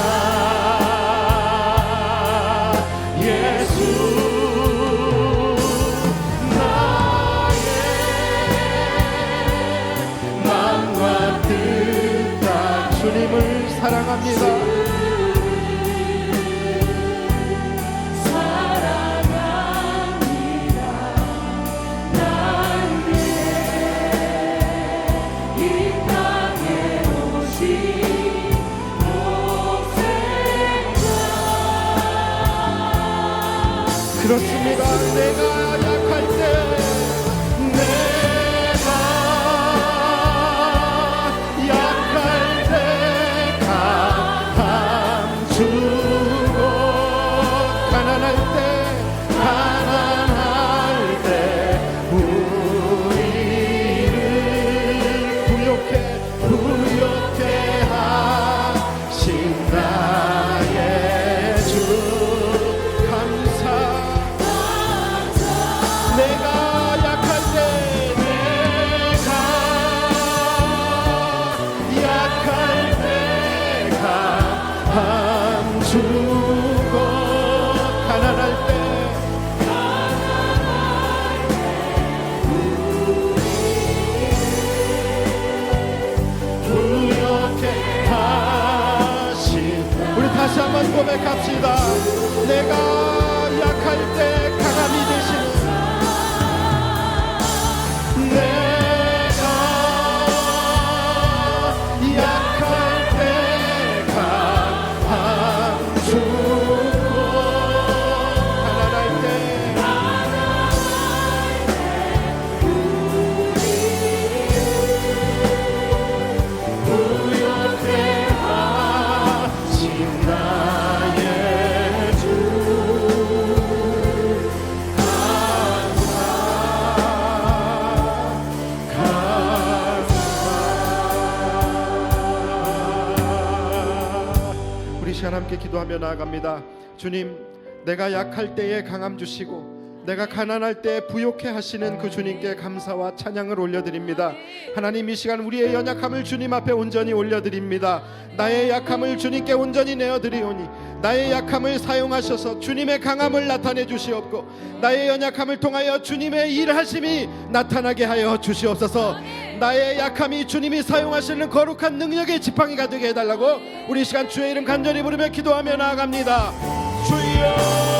예수 나의 마음과 뜻 다 주님을 사랑합니다. 사랑합니다. 약할 때 강함 주고 가난할 때 우리를 부욕해 하신 나의 주 감사. 내가 약할 때 강함 주고 가난할 때 부욕해 하신 우리 다시 한번 고백합시다. 내가 약할 때 강함이 되시는 약할 때 강함 주고 가난할 때 부욕해 하신 나의 주 우리 시간 함께 기도하며 나아갑니다. 주님, 내가 약할 때에 강함 주시고 내가 가난할 때 부욕해 하시는 그 주님께 감사와 찬양을 올려드립니다. 하나님, 이 시간 우리의 연약함을 주님 앞에 온전히 올려드립니다. 나의 약함을 주님께 온전히 내어드리오니 나의 약함을 사용하셔서 주님의 강함을 나타내 주시옵고 나의 연약함을 통하여 주님의 일하심이 나타나게 하여 주시옵소서. 나의 약함이 주님이 사용하시는 거룩한 능력의 지팡이가 되게 해달라고 우리 시간 주의 이름 간절히 부르며 기도하며 나아갑니다. 주여